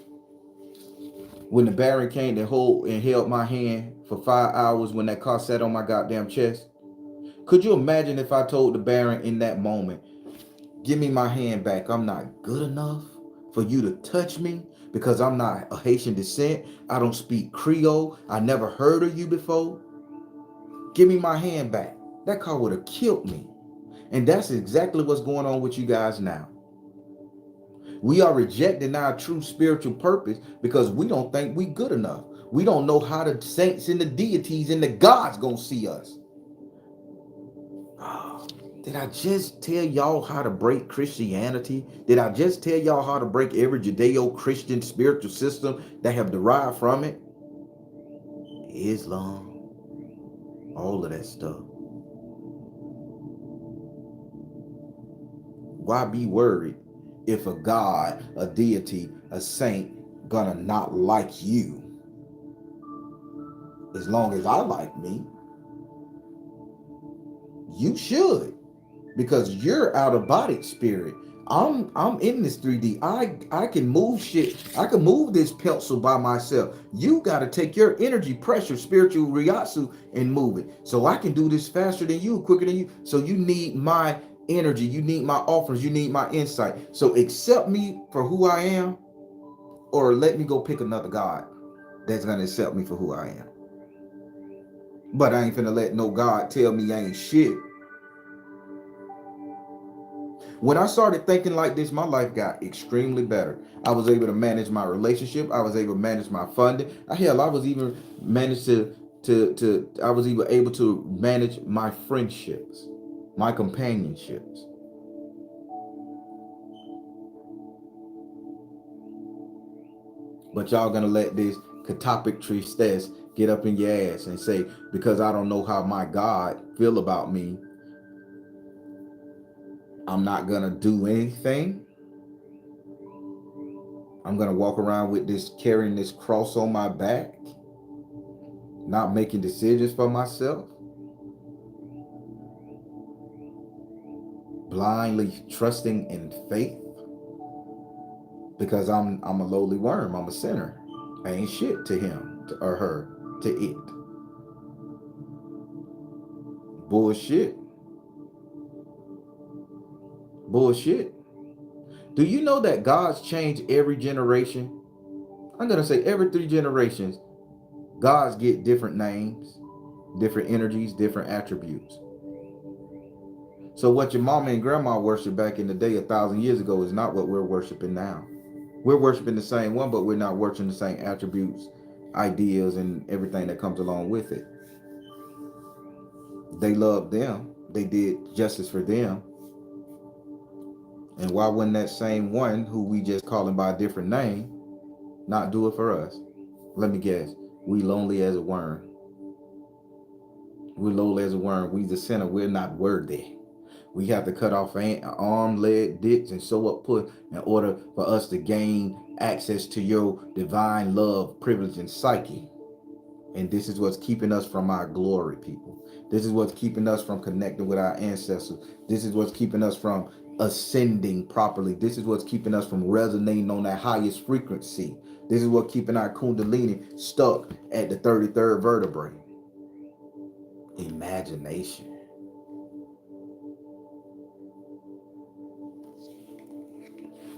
when the Baron came and held my hand for 5 hours when that car sat on my goddamn chest? Could you imagine if I told the Baron in that moment, Give me my hand back. I'm not good enough for you to touch me because I'm not a Haitian descent. I don't speak Creole. I never heard of you before. Give me my hand back. That car would have killed me. And that's exactly what's going on with you guys now. We are rejecting our true spiritual purpose because we don't think we good enough. We don't know how the saints and the deities and the gods gonna see us. Did I just tell y'all how to break Christianity? Did I just tell y'all how to break every Judeo-Christian spiritual system that have derived from it? Islam, all of that stuff. Why be worried if a god, a deity, a saint gonna not like you? As long as I like me, you should. Because you're out of body spirit. I'm in this 3D. I can move shit. I can move this pencil by myself. You got to take your energy, pressure, spiritual ryatsu and move it. So I can do this faster than you, quicker than you. So you need my energy. You need my offers. You need my insight. So accept me for who I am, or let me go pick another God that's gonna accept me for who I am. But I ain't finna let no God tell me I ain't shit. When I started thinking like this, my life got extremely better. I was able to manage my relationship. I was able to manage my funding. Hell, I was even managed to I was even able to manage my friendships, my companionships. But y'all gonna let this Catoptric Trisresse get up in your ass and say, because I don't know how my God feel about me, I'm not gonna do anything. I'm gonna walk around with this, carrying this cross on my back, not making decisions for myself, blindly trusting in faith, because I'm a lowly worm. I'm a sinner. I ain't shit to him or her, to it. Bullshit. Bullshit. Do you know that God's change every generation? I'm gonna say every 3 generations, gods get different names, different energies, different attributes. So what your mama and grandma worshiped back in the day 1,000 years ago is not what we're worshiping now. We're worshiping the same one, but we're not worshiping the same attributes, ideas, and everything that comes along with it. They loved them. They did justice for them. And why wouldn't that same one who we just calling by a different name not do it for us? Let me guess. We lonely as a worm. We're lonely as a worm. We the sinner. We're not worthy. We have to cut off arm, leg, dicks, and sew up put in order for us to gain access to your divine love, privilege, and psyche. And this is what's keeping us from our glory, people. This is what's keeping us from connecting with our ancestors. This is what's keeping us from ascending properly. This is what's keeping us from resonating on that highest frequency. This is what's keeping our kundalini stuck at the 33rd vertebrae. Imagination.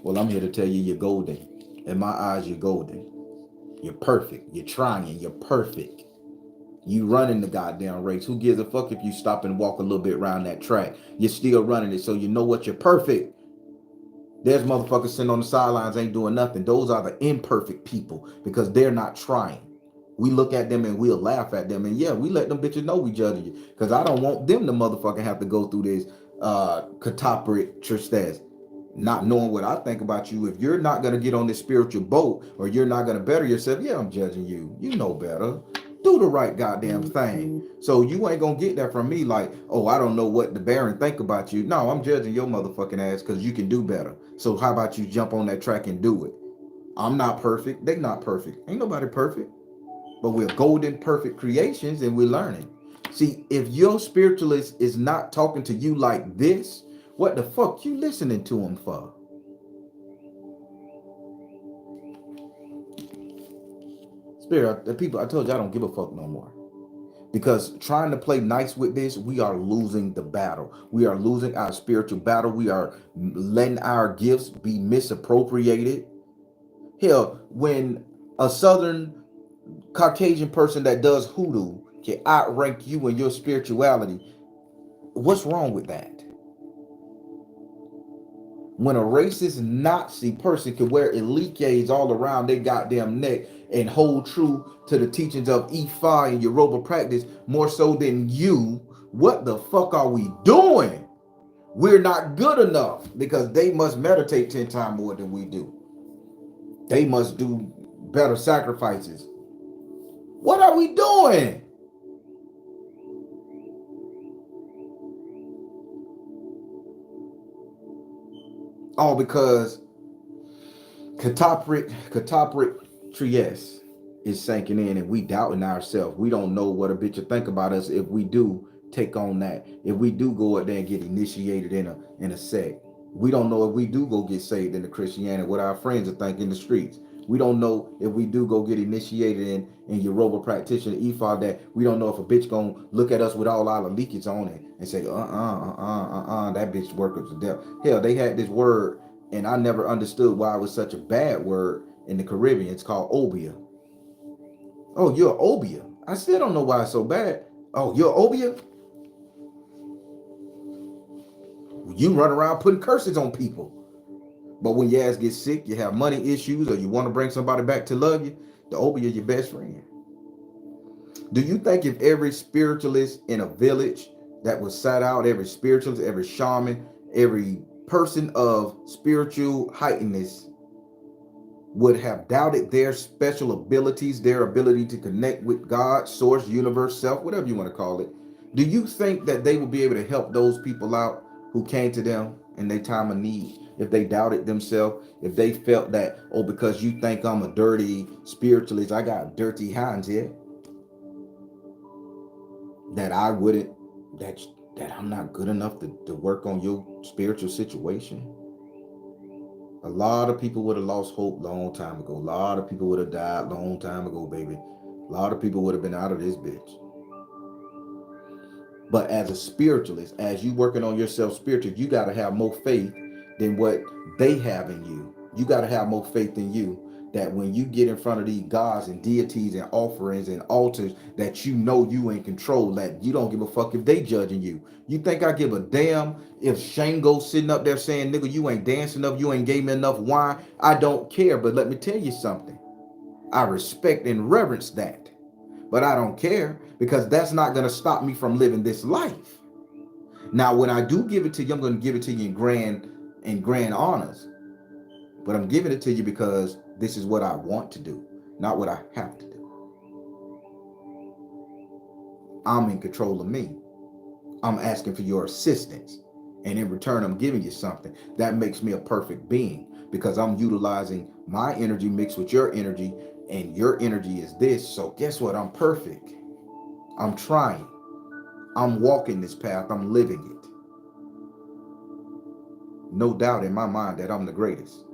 Well, I'm here to tell you you're golden. In my eyes, you're golden. You're perfect. You're trying. You're perfect. You running the goddamn race. Who gives a fuck if you stop and walk a little bit around that track? You're still running it, so you know what? You're perfect. There's motherfuckers sitting on the sidelines ain't doing nothing. Those are the imperfect people because they're not trying. We look at them and we'll laugh at them. And yeah, we let them bitches know we judge you. Because I don't want them to motherfucking have to go through this Catoptric Trisresse, not knowing what I think about you. If you're not going to get on this spiritual boat or you're not going to better yourself, yeah, I'm judging you. You know better. Do the right goddamn thing. So you ain't going to get that from me like, oh, I don't know what the Baron think about you. No, I'm judging your motherfucking ass because you can do better. So how about you jump on that track and do it? I'm not perfect. They not perfect. Ain't nobody perfect. But we're golden, perfect creations and we're learning. See, if your spiritualist is not talking to you like this, what the fuck you listening to him for? Spirit, the people, I told you I don't give a fuck no more. Because trying to play nice with this, we are losing the battle. We are losing our spiritual battle. We are letting our gifts be misappropriated. Hell, when a Southern Caucasian person that does hoodoo can outrank you in your spirituality, what's wrong with that? When a racist Nazi person can wear elites all around their goddamn neck and hold true to the teachings of Ifa and Yoruba practice more so than you, what the fuck are we doing? We're not good enough because they must meditate 10 times more than we do. They must do better sacrifices. What are we doing? All because Catoptric Trisresse is sinking in and we doubting ourselves. We don't know what a bitch will think about us if we do take on that. If we do go out there and get initiated in a sect. We don't know if we do go get saved into Christianity, what our friends are thinking in the streets. We don't know if we do go get initiated in Yoruba practitioner Ifa, that we don't know if a bitch gonna look at us with all our leakage on it and say, that bitch works with the devil. Hell, they had this word and I never understood why it was such a bad word in the Caribbean. It's called obia. Oh, you're an obia. I still don't know why it's so bad. Oh, you're an obia? You run around putting curses on people. But when your ass gets sick, you have money issues, or you want to bring somebody back to love you, the obia is your best friend. Do you think if every spiritualist in a village that was sat out, every spiritualist, every shaman, every person of spiritual heightenedness would have doubted their special abilities, their ability to connect with God, source, universe, self, whatever you want to call it, do you think that they would be able to help those people out who came to them in their time of need? If they doubted themselves, if they felt that, oh, because you think I'm a dirty spiritualist, I got dirty hands here, that I wouldn't, that I'm not good enough to work on your spiritual situation. A lot of people would have lost hope long time ago. A lot of people would have died long time ago, baby. A lot of people would have been out of this bitch. But as a spiritualist, as you working on yourself spiritually, you got to have more faith than what they have in you. You got to have more faith in you, that when you get in front of these gods and deities and offerings and altars, that you know you in control, that you don't give a fuck if they judging you. You think I give a damn if Shango's sitting up there saying, nigga, you ain't dancing enough, you ain't gave me enough wine? I don't care, but let me tell you something. I respect and reverence that. But I don't care, because that's not going to stop me from living this life. Now, when I do give it to you, I'm going to give it to you in grand honors. But I'm giving it to you because this is what I want to do, not what I have to do. I'm in control of me. I'm asking for your assistance. And in return, I'm giving you something. That makes me a perfect being, because I'm utilizing my energy mixed with your energy, and your energy is this. So guess what? I'm perfect. I'm trying. I'm walking this path. I'm living it. No doubt in my mind that I'm the greatest.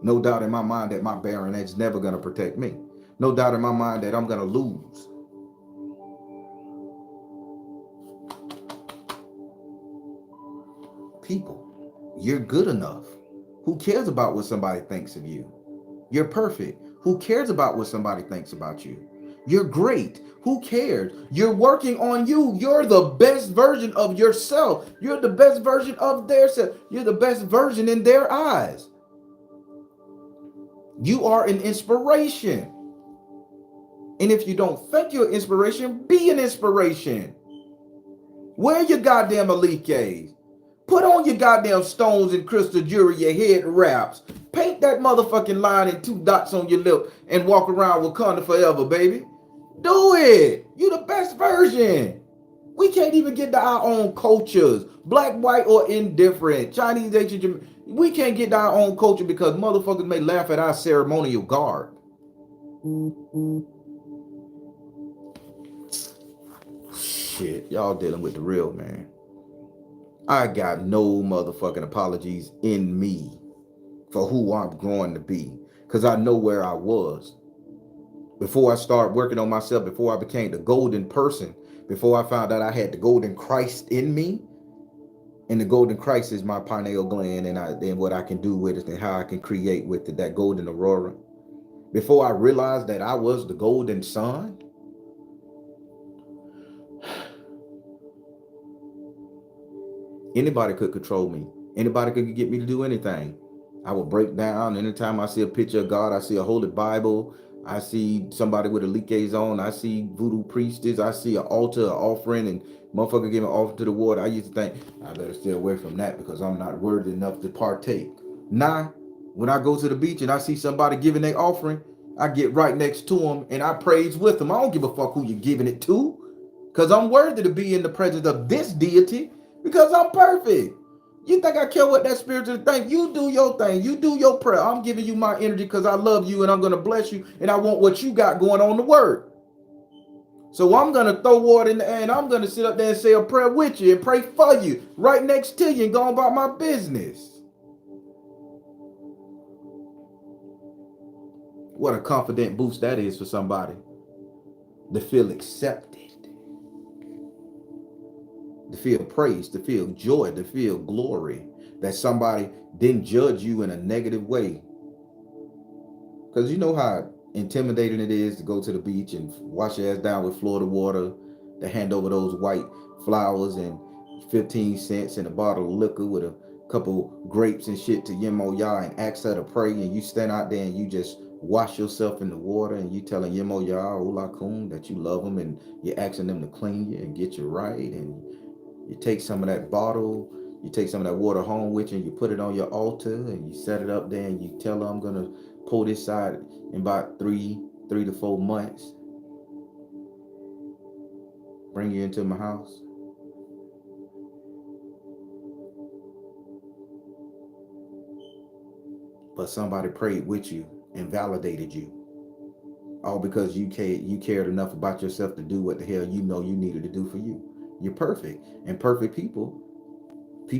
No doubt in my mind that my Baron is never going to protect me. No doubt in my mind that I'm going to lose. People, you're good enough. Who cares about what somebody thinks of you? You're perfect. Who cares about what somebody thinks about you? You're great. Who cares? You're working on you. You're the best version of yourself. You're the best version of their self. You're the best version in their eyes. You are an inspiration. And if you don't think you're an inspiration, be an inspiration. Wear your goddamn elites. Put on your goddamn stones and crystal jewelry, your head wraps. Paint that motherfucking line and 2 dots on your lip and walk around Wakanda forever, baby. Do it. You the best version. We can't even get to our own cultures. Black, white, or indifferent. Chinese, Asian, we can't get to our own culture because motherfuckers may laugh at our ceremonial garb. Shit, y'all dealing with the real, man. I got no motherfucking apologies in me for who I'm growing to be, because I know where I was. Before I started working on myself, before I became the golden person, before I found out I had the golden Christ in me, and the golden Christ is my pineal gland, and what I can do with it and how I can create with it, that golden aurora. Before I realized that I was the golden sun, anybody could control me. Anybody could get me to do anything. I will break down. Anytime I see a picture of God, I see a holy Bible, I see somebody with a leakage on, I see voodoo priestess, I see an altar, an offering, and motherfucker giving offering to the water. I used to think, I better stay away from that because I'm not worthy enough to partake. Nah, when I go to the beach and I see somebody giving their offering, I get right next to them and I praise with them. I don't give a fuck who you're giving it to, because I'm worthy to be in the presence of this deity because I'm perfect. You think I care what that spiritual thing? You do your thing. You do your prayer. I'm giving you my energy because I love you and I'm going to bless you and I want what you got going on to work. So I'm going to throw water in the air and I'm going to sit up there and say a prayer with you and pray for you right next to you and go about my business. What a confident boost that is for somebody to feel accepted, to feel praise, to feel joy, to feel glory, that somebody didn't judge you in a negative way. Because you know how intimidating it is to go to the beach and wash your ass down with Florida water, to hand over those white flowers and 15 cents and a bottle of liquor with a couple grapes and shit to Yemoya and ask her to pray, and you stand out there and you just wash yourself in the water and you telling Yemoya Olakum that you love them and you're asking them to clean you and get you right, and you take some of that bottle, you take some of that water home with you and you put it on your altar and you set it up there and you tell her, I'm gonna pull this side in about three to 4 months. Bring you into my house. But somebody prayed with you and validated you. All because you cared enough about yourself to do what the hell you know you needed to do for you. You're perfect. And perfect people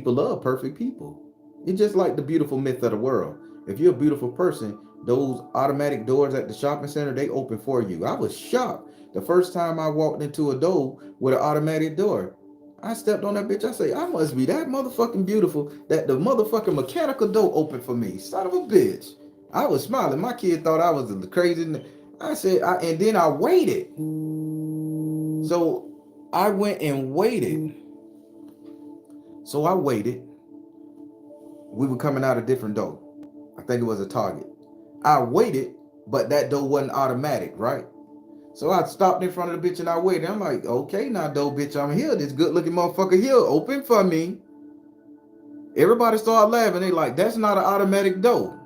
love perfect people. It's just like the beautiful myth of the world. If you're a beautiful person, those automatic doors at the shopping center, they open for you. I was shocked the first time I walked into a door with an automatic door. I stepped on that bitch. I say, I must be that motherfucking beautiful that the motherfucking mechanical door opened for me. Son of a bitch. I was smiling. My kid thought I was crazy. I said, and then I waited. So I went and waited. So I waited. We were coming out a different door. I think it was a Target. I waited, but that door wasn't automatic, right? So I stopped in front of the bitch and I waited. I'm like, okay, now door, bitch, I'm here. This good looking motherfucker here, open for me. Everybody started laughing. They like, that's not an automatic door.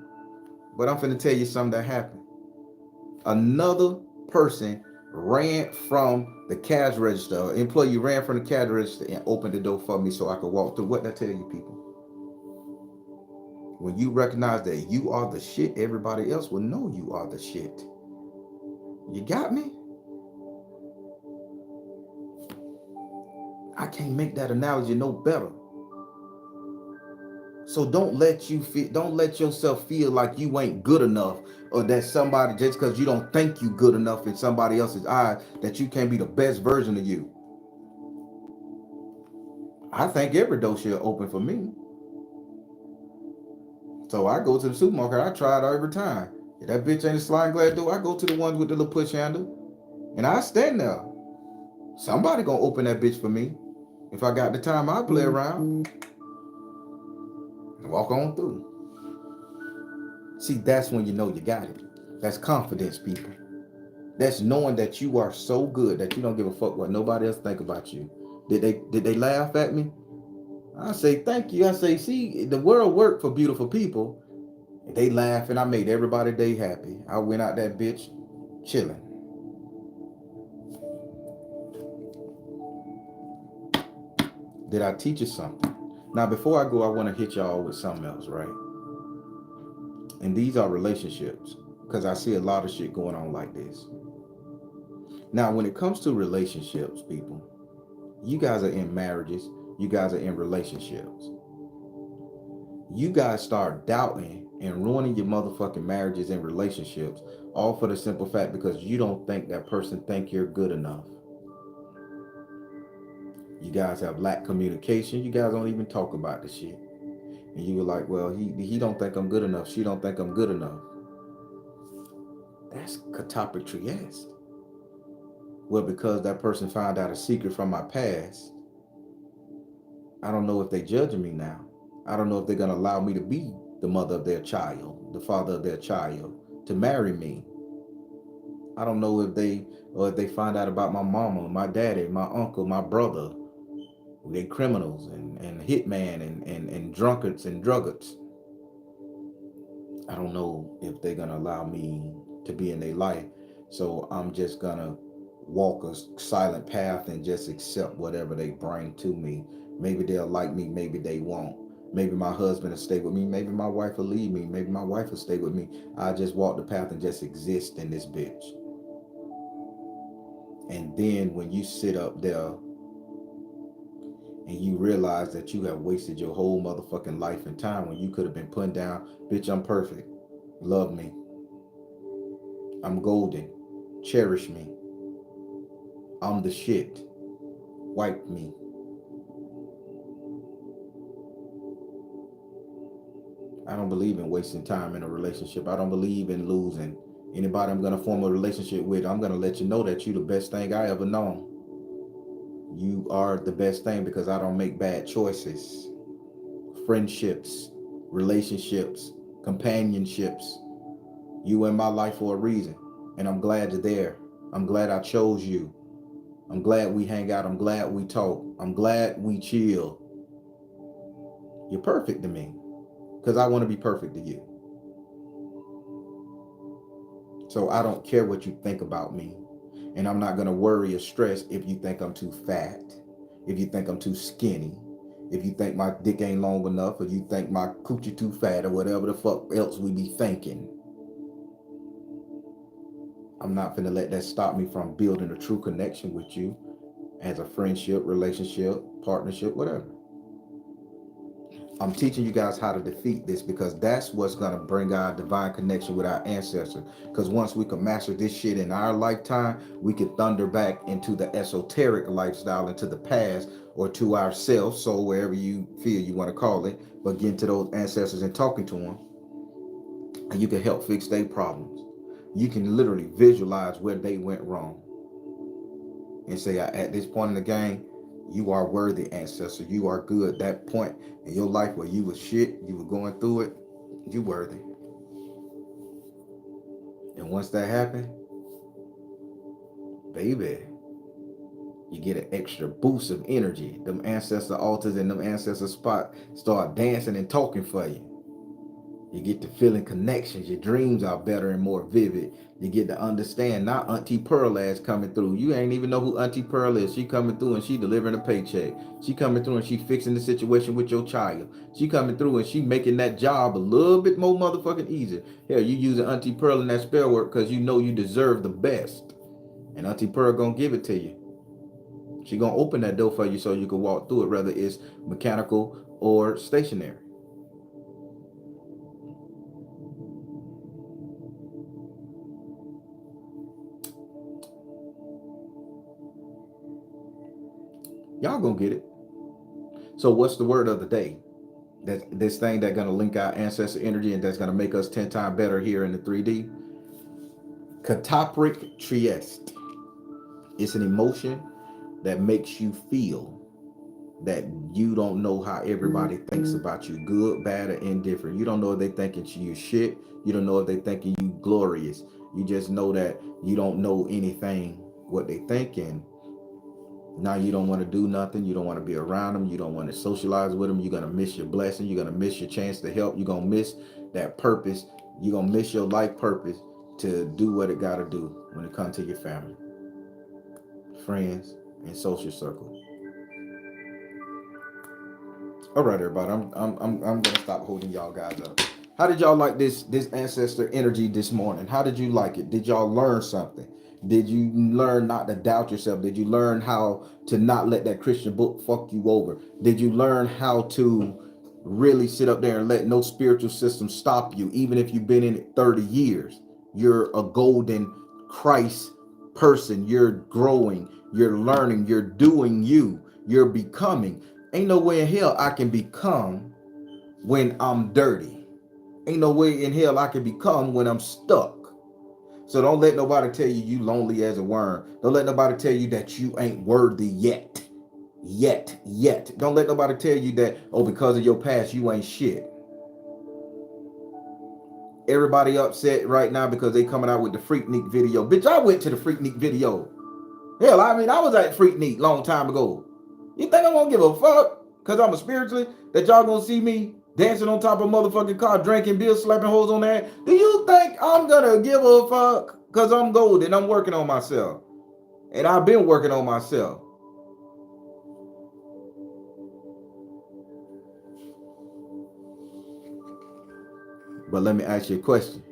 But I'm finna tell you something that happened. Another person ran from the cash register. An employee ran from the cash register and opened the door for me so I could walk through. What did I tell you, people? When you recognize that you are the shit, everybody else will know you are the shit. You got me? I can't make that analogy no better. So don't let yourself feel like you ain't good enough, or that somebody, just because you don't think you good enough in somebody else's eyes, that you can't be the best version of you. I think every door should open for me. So I go to the supermarket, I try it every time. If that bitch ain't a sliding glass door, I go to the ones with the little push handle, and I stand there. Somebody gonna open that bitch for me. If I got the time, I'll play around and walk on through. See, that's when you know you got it. That's confidence, people. That's knowing that you are so good that you don't give a fuck what nobody else think about you. Did they laugh at me? I say thank you. I say, see, the world worked for beautiful people. They laugh and I made everybody day happy. I went out that bitch chilling. Did I teach you something? Now, before I go, I want to hit y'all with something else, right? And these are relationships, because I see a lot of shit going on like this. Now, when it comes to relationships, people, you guys are in marriages, you guys are in relationships. You guys start doubting and ruining your motherfucking marriages and relationships All for the simple fact because you don't think that person think you're good enough. You guys have lack communication. You guys don't even talk about the shit. And you were like, well, he don't think I'm good enough. She don't think I'm good enough. That's Catoptric Trisresse. Well, because that person found out a secret from my past, I don't know if they're judging me now. I don't know if they're going to allow me to be the mother of their child, the father of their child, to marry me. I don't know if they find out about my mama, my daddy, my uncle, my brother. They criminals and hitman and drunkards and druggards. I don't know if they're going to allow me to be in their life. So I'm just going to walk a silent path and just accept whatever they bring to me. Maybe they'll like me, maybe they won't. Maybe my husband will stay with me, maybe my wife will leave me, maybe my wife will stay with me. I just walk the path and just exist in this bitch. And then when you sit up there and you realize that you have wasted your whole motherfucking life and time when you could have been put down, bitch, I'm perfect. Love me. I'm golden. Cherish me. I'm the shit. Wipe me. I don't believe in wasting time in a relationship. I don't believe in losing. Anybody I'm going to form a relationship with, I'm going to let you know that you're the best thing I ever known. You are the best thing because I don't make bad choices. Friendships, relationships, companionships. You in my life for a reason. And I'm glad you're there. I'm glad I chose you. I'm glad we hang out. I'm glad we talk. I'm glad we chill. You're perfect to me because I want to be perfect to you. So I don't care what you think about me. And I'm not going to worry or stress if you think I'm too fat, if you think I'm too skinny, if you think my dick ain't long enough, or you think my coochie too fat, or whatever the fuck else we be thinking. I'm not going to let that stop me from building a true connection with you as a friendship, relationship, partnership, whatever. I'm teaching you guys how to defeat this because that's what's going to bring our divine connection with our ancestors. Because once we can master this shit in our lifetime, we can thunder back into the esoteric lifestyle, into the past, or to ourselves, so wherever you feel you want to call it, but getting to those ancestors and talking to them, and you can help fix their problems. You can literally visualize where they went wrong and say, at this point in the game, you are worthy, ancestor. You are good. That point in your life where you was shit, you were going through it, you worthy. And once that happened, baby, you get an extra boost of energy. Them ancestor altars and them ancestor spots start dancing and talking for you. You get to feeling connections. Your dreams are better and more vivid. You get to understand not Auntie Pearl ass coming through. You ain't even know who Auntie Pearl is. She coming through and she delivering a paycheck. She coming through and she fixing the situation with your child. She coming through and she making that job a little bit more motherfucking easier. Hell, you using Auntie Pearl in that spell work because you know you deserve the best. And Auntie Pearl gonna give it to you. She gonna open that door for you so you can walk through it, whether it's mechanical or stationary. Y'all gonna get it. So what's the word of the day? That this thing that's gonna link our ancestor energy and that's gonna make us 10 times better here in the 3D. Catoptric Trisresse. It's an emotion that makes you feel that you don't know how everybody thinks about you, good, bad, or indifferent. You don't know if they thinking you shit. You don't know if they thinking you glorious. You just know that you don't know anything what they thinking. Now you don't want to do nothing. You don't want to be around them. You don't want to socialize with them. You're going to miss your blessing. You're going to miss your chance to help. You're going to miss that purpose. You're going to miss your life purpose to do what it got to do when it comes to your family, friends, and social circle. All right, everybody. I'm gonna stop holding y'all guys up. How did y'all like this ancestor energy this morning? How did you like it? Did y'all learn something? Did you learn not to doubt yourself? Did you learn how to not let that Christian book fuck you over? Did you learn how to really sit up there and let no spiritual system stop you, even if you've been in it 30 years? you're a golden Christ person. You're growing, you're learning, you're doing you, you're becoming. Ain't no way in hell I can become when I'm dirty. Ain't no way in hell I can become when I'm stuck. So don't let nobody tell you lonely as a worm. Don't let nobody tell you that you ain't worthy yet. Yet. Don't let nobody tell you that, oh, because of your past, you ain't shit. Everybody upset right now because they coming out with the Freaknik video. Bitch, I went to the Freaknik video. Hell, I mean, I was at Freaknik long time ago. You think I'm gonna give a fuck? Because I'm a spiritualist that y'all gonna see me dancing on top of a motherfucking car, drinking beer, slapping hoes on that? Do you think I'm gonna give a fuck? Because I'm gold and I'm working on myself. And I've been working on myself. But let me ask you a question.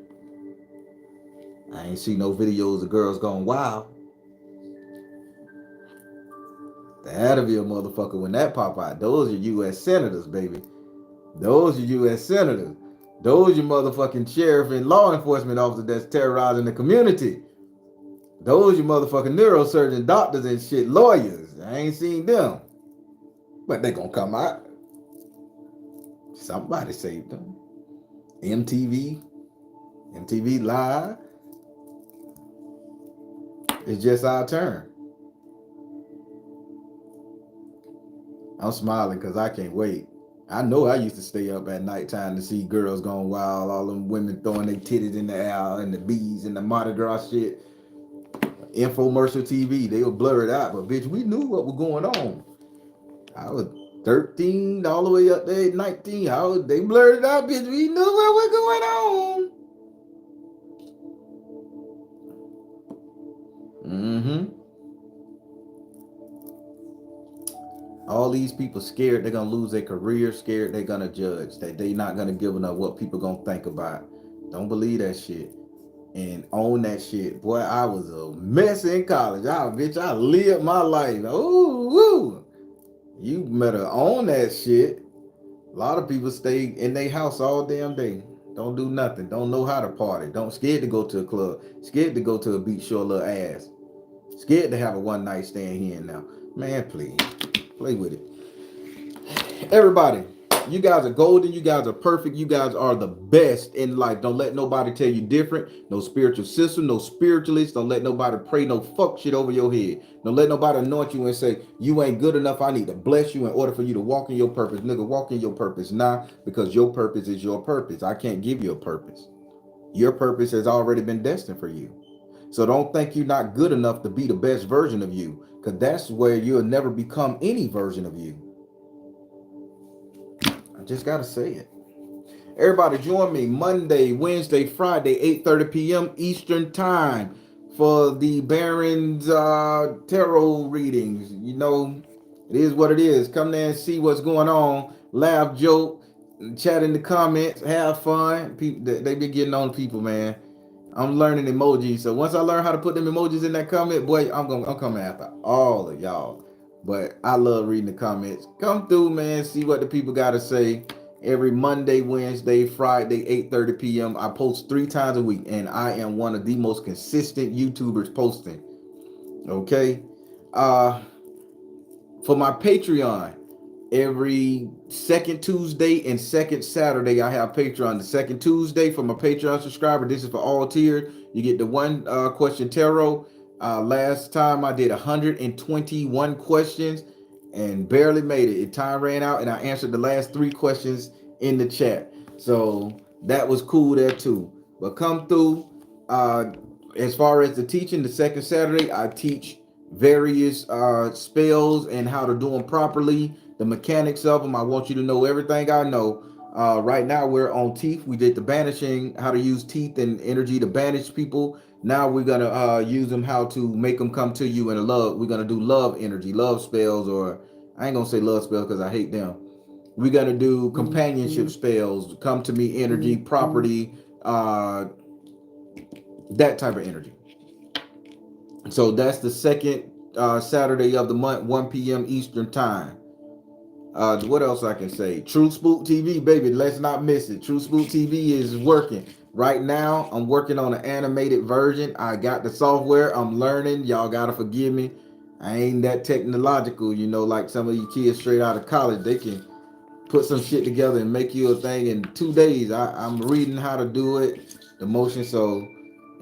I ain't see no videos of girls going wild. That'll be a motherfucker when that pop out. Those are U.S. senators, baby. Those are U.S. senators. Those are motherfucking sheriff and law enforcement officers that's terrorizing the community. Those are motherfucking neurosurgeon doctors and shit, lawyers. I ain't seen them. But they gonna come out. Somebody saved them. MTV Live. It's just our turn. I'm smiling because I can't wait. I know I used to stay up at nighttime to see girls going wild, all them women throwing their titties in the air and the bees and the Mardi Gras shit. Infomercial TV, they would blur it out, but bitch, we knew what was going on. I was 13 all the way up there, 19. They blurred it out, bitch. We knew what was going on. All these people scared they're gonna lose their career, scared they're gonna judge, that they not gonna give enough what people gonna think about. Don't believe that shit and own that shit. Boy, I was a mess in college. I lived my life. Ooh. You better own that shit. A lot of people stay in their house all damn day. Don't do nothing. Don't know how to party. Don't scared to go to a club. Scared to go to a beach, show a little ass. Scared to have a one night stand here and now. Man, please. Play with it. Everybody, you guys are golden. You guys are perfect. You guys are the best in life. Don't let nobody tell you different. No spiritual system, no spiritualist. Don't let nobody pray no fuck shit over your head. Don't let nobody anoint you and say, you ain't good enough. I need to bless you in order for you to walk in your purpose. Nigga, walk in your purpose now, because your purpose is your purpose. I can't give you a purpose. Your purpose has already been destined for you. So don't think you're not good enough to be the best version of you, because that's where you'll never become any version of you. I just gotta say it. Everybody join me Monday, Wednesday, Friday, 8:30 p.m. Eastern time for the Baron's tarot readings. You know, it is what it is. Come there and see what's going on. Laugh, joke, chat in the comments, have fun. People, they be getting on people, man. I'm learning emojis, so once I learn how to put them emojis in that comment, boy, I'm coming after all of y'all. But I love reading the comments. Come through, man. See what the people got to say. Every Monday, Wednesday, Friday, 8:30 p.m. I post 3 times a week, and I am one of the most consistent YouTubers posting. Okay, for my Patreon, every second Tuesday and second Saturday, I have Patreon. The second Tuesday for my Patreon subscriber, this is for all tiers. You get the one question tarot. Last time I did 121 questions and barely made it. Time ran out and I answered the last 3 questions in the chat. So that was cool there too. But come through. As far as the teaching, the second Saturday, I teach various spells and how to do them properly, the mechanics of them. I want you to know everything I know. Right now we're on teeth. We did the banishing, how to use teeth and energy to banish people. Now we're gonna use them, how to make them come to you in a love. We're gonna do love energy, love spells, or I ain't gonna say love spells because I hate them. We're gonna do companionship spells, come to me energy, property, that type of energy. So that's the second Saturday of the month, 1 p.m. Eastern time. What else I can say? True Spook TV, baby. Let's not miss it. True Spook TV is working. Right now, I'm working on an animated version. I got the software. I'm learning. Y'all gotta forgive me. I ain't that technological, like some of you kids straight out of college. They can put some shit together and make you a thing in 2 days. I'm reading how to do it, the motion, so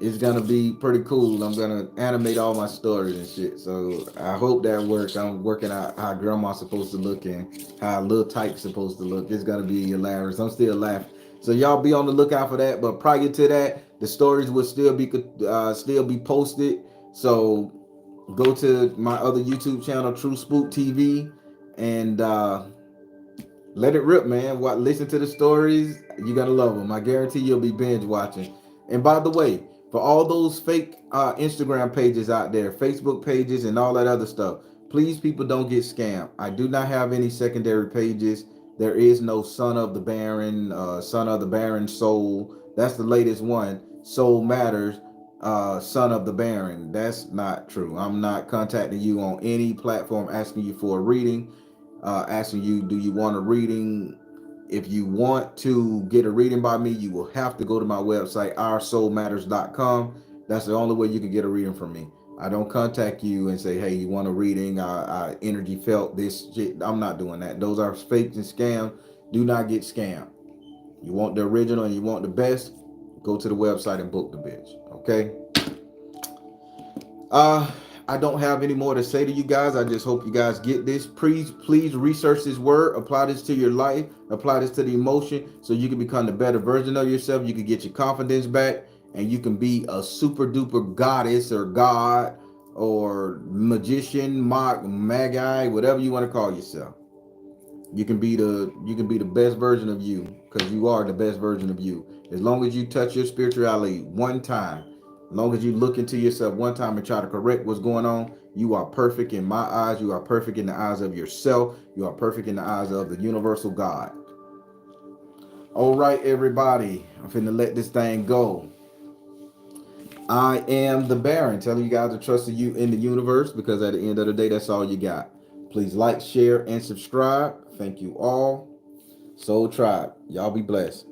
it's gonna be pretty cool. I'm gonna animate all my stories and shit. So I hope that works. I'm working out how grandma's supposed to look and how little type's supposed to look. It's gonna be hilarious. I'm still laughing. So y'all be on the lookout for that. But prior to that, the stories will still be posted. So go to my other YouTube channel, True Spook TV, and let it rip, man. Listen to the stories. You're gonna love them. I guarantee you'll be binge watching. And by the way, for all those fake Instagram pages out there, Facebook pages, and all that other stuff, please, people, don't get scammed. I do not have any secondary pages. There is no Son of the Baron, Son of the Baron Soul. That's the latest one. S.O.L.Matters, Son of the Baron. That's not true. I'm not contacting you on any platform asking you for a reading, asking you, do you want a reading? If you want to get a reading by me, you will have to go to my website, S.O.LMatters.com. That's the only way you can get a reading from me. I don't contact you and say, hey, you want a reading? I energy felt this shit. I'm not doing that. Those are fakes and scams. Do not get scammed. You want the original and you want the best, go to the website and book the bitch. Okay? Uh, I don't have any more to say to you guys. I just hope you guys get this. Please research this word, apply this to your life, apply this to the emotion, so you can become the better version of yourself. You can get your confidence back, and you can be a super duper goddess or god or magician, magi, whatever you want to call yourself. You can be the best version of you, because you are the best version of you. As long as you touch your spirituality one time, as long as you look into yourself one time and try to correct what's going on, you are perfect in my eyes. You are perfect in the eyes of yourself. You are perfect in the eyes of the universal God. All right, everybody, I'm finna let this thing go. I am the Baron, telling you guys to trust you in the universe, because at the end of the day, that's all you got. Please like, share, and subscribe. Thank you all. Soul Tribe, y'all be blessed.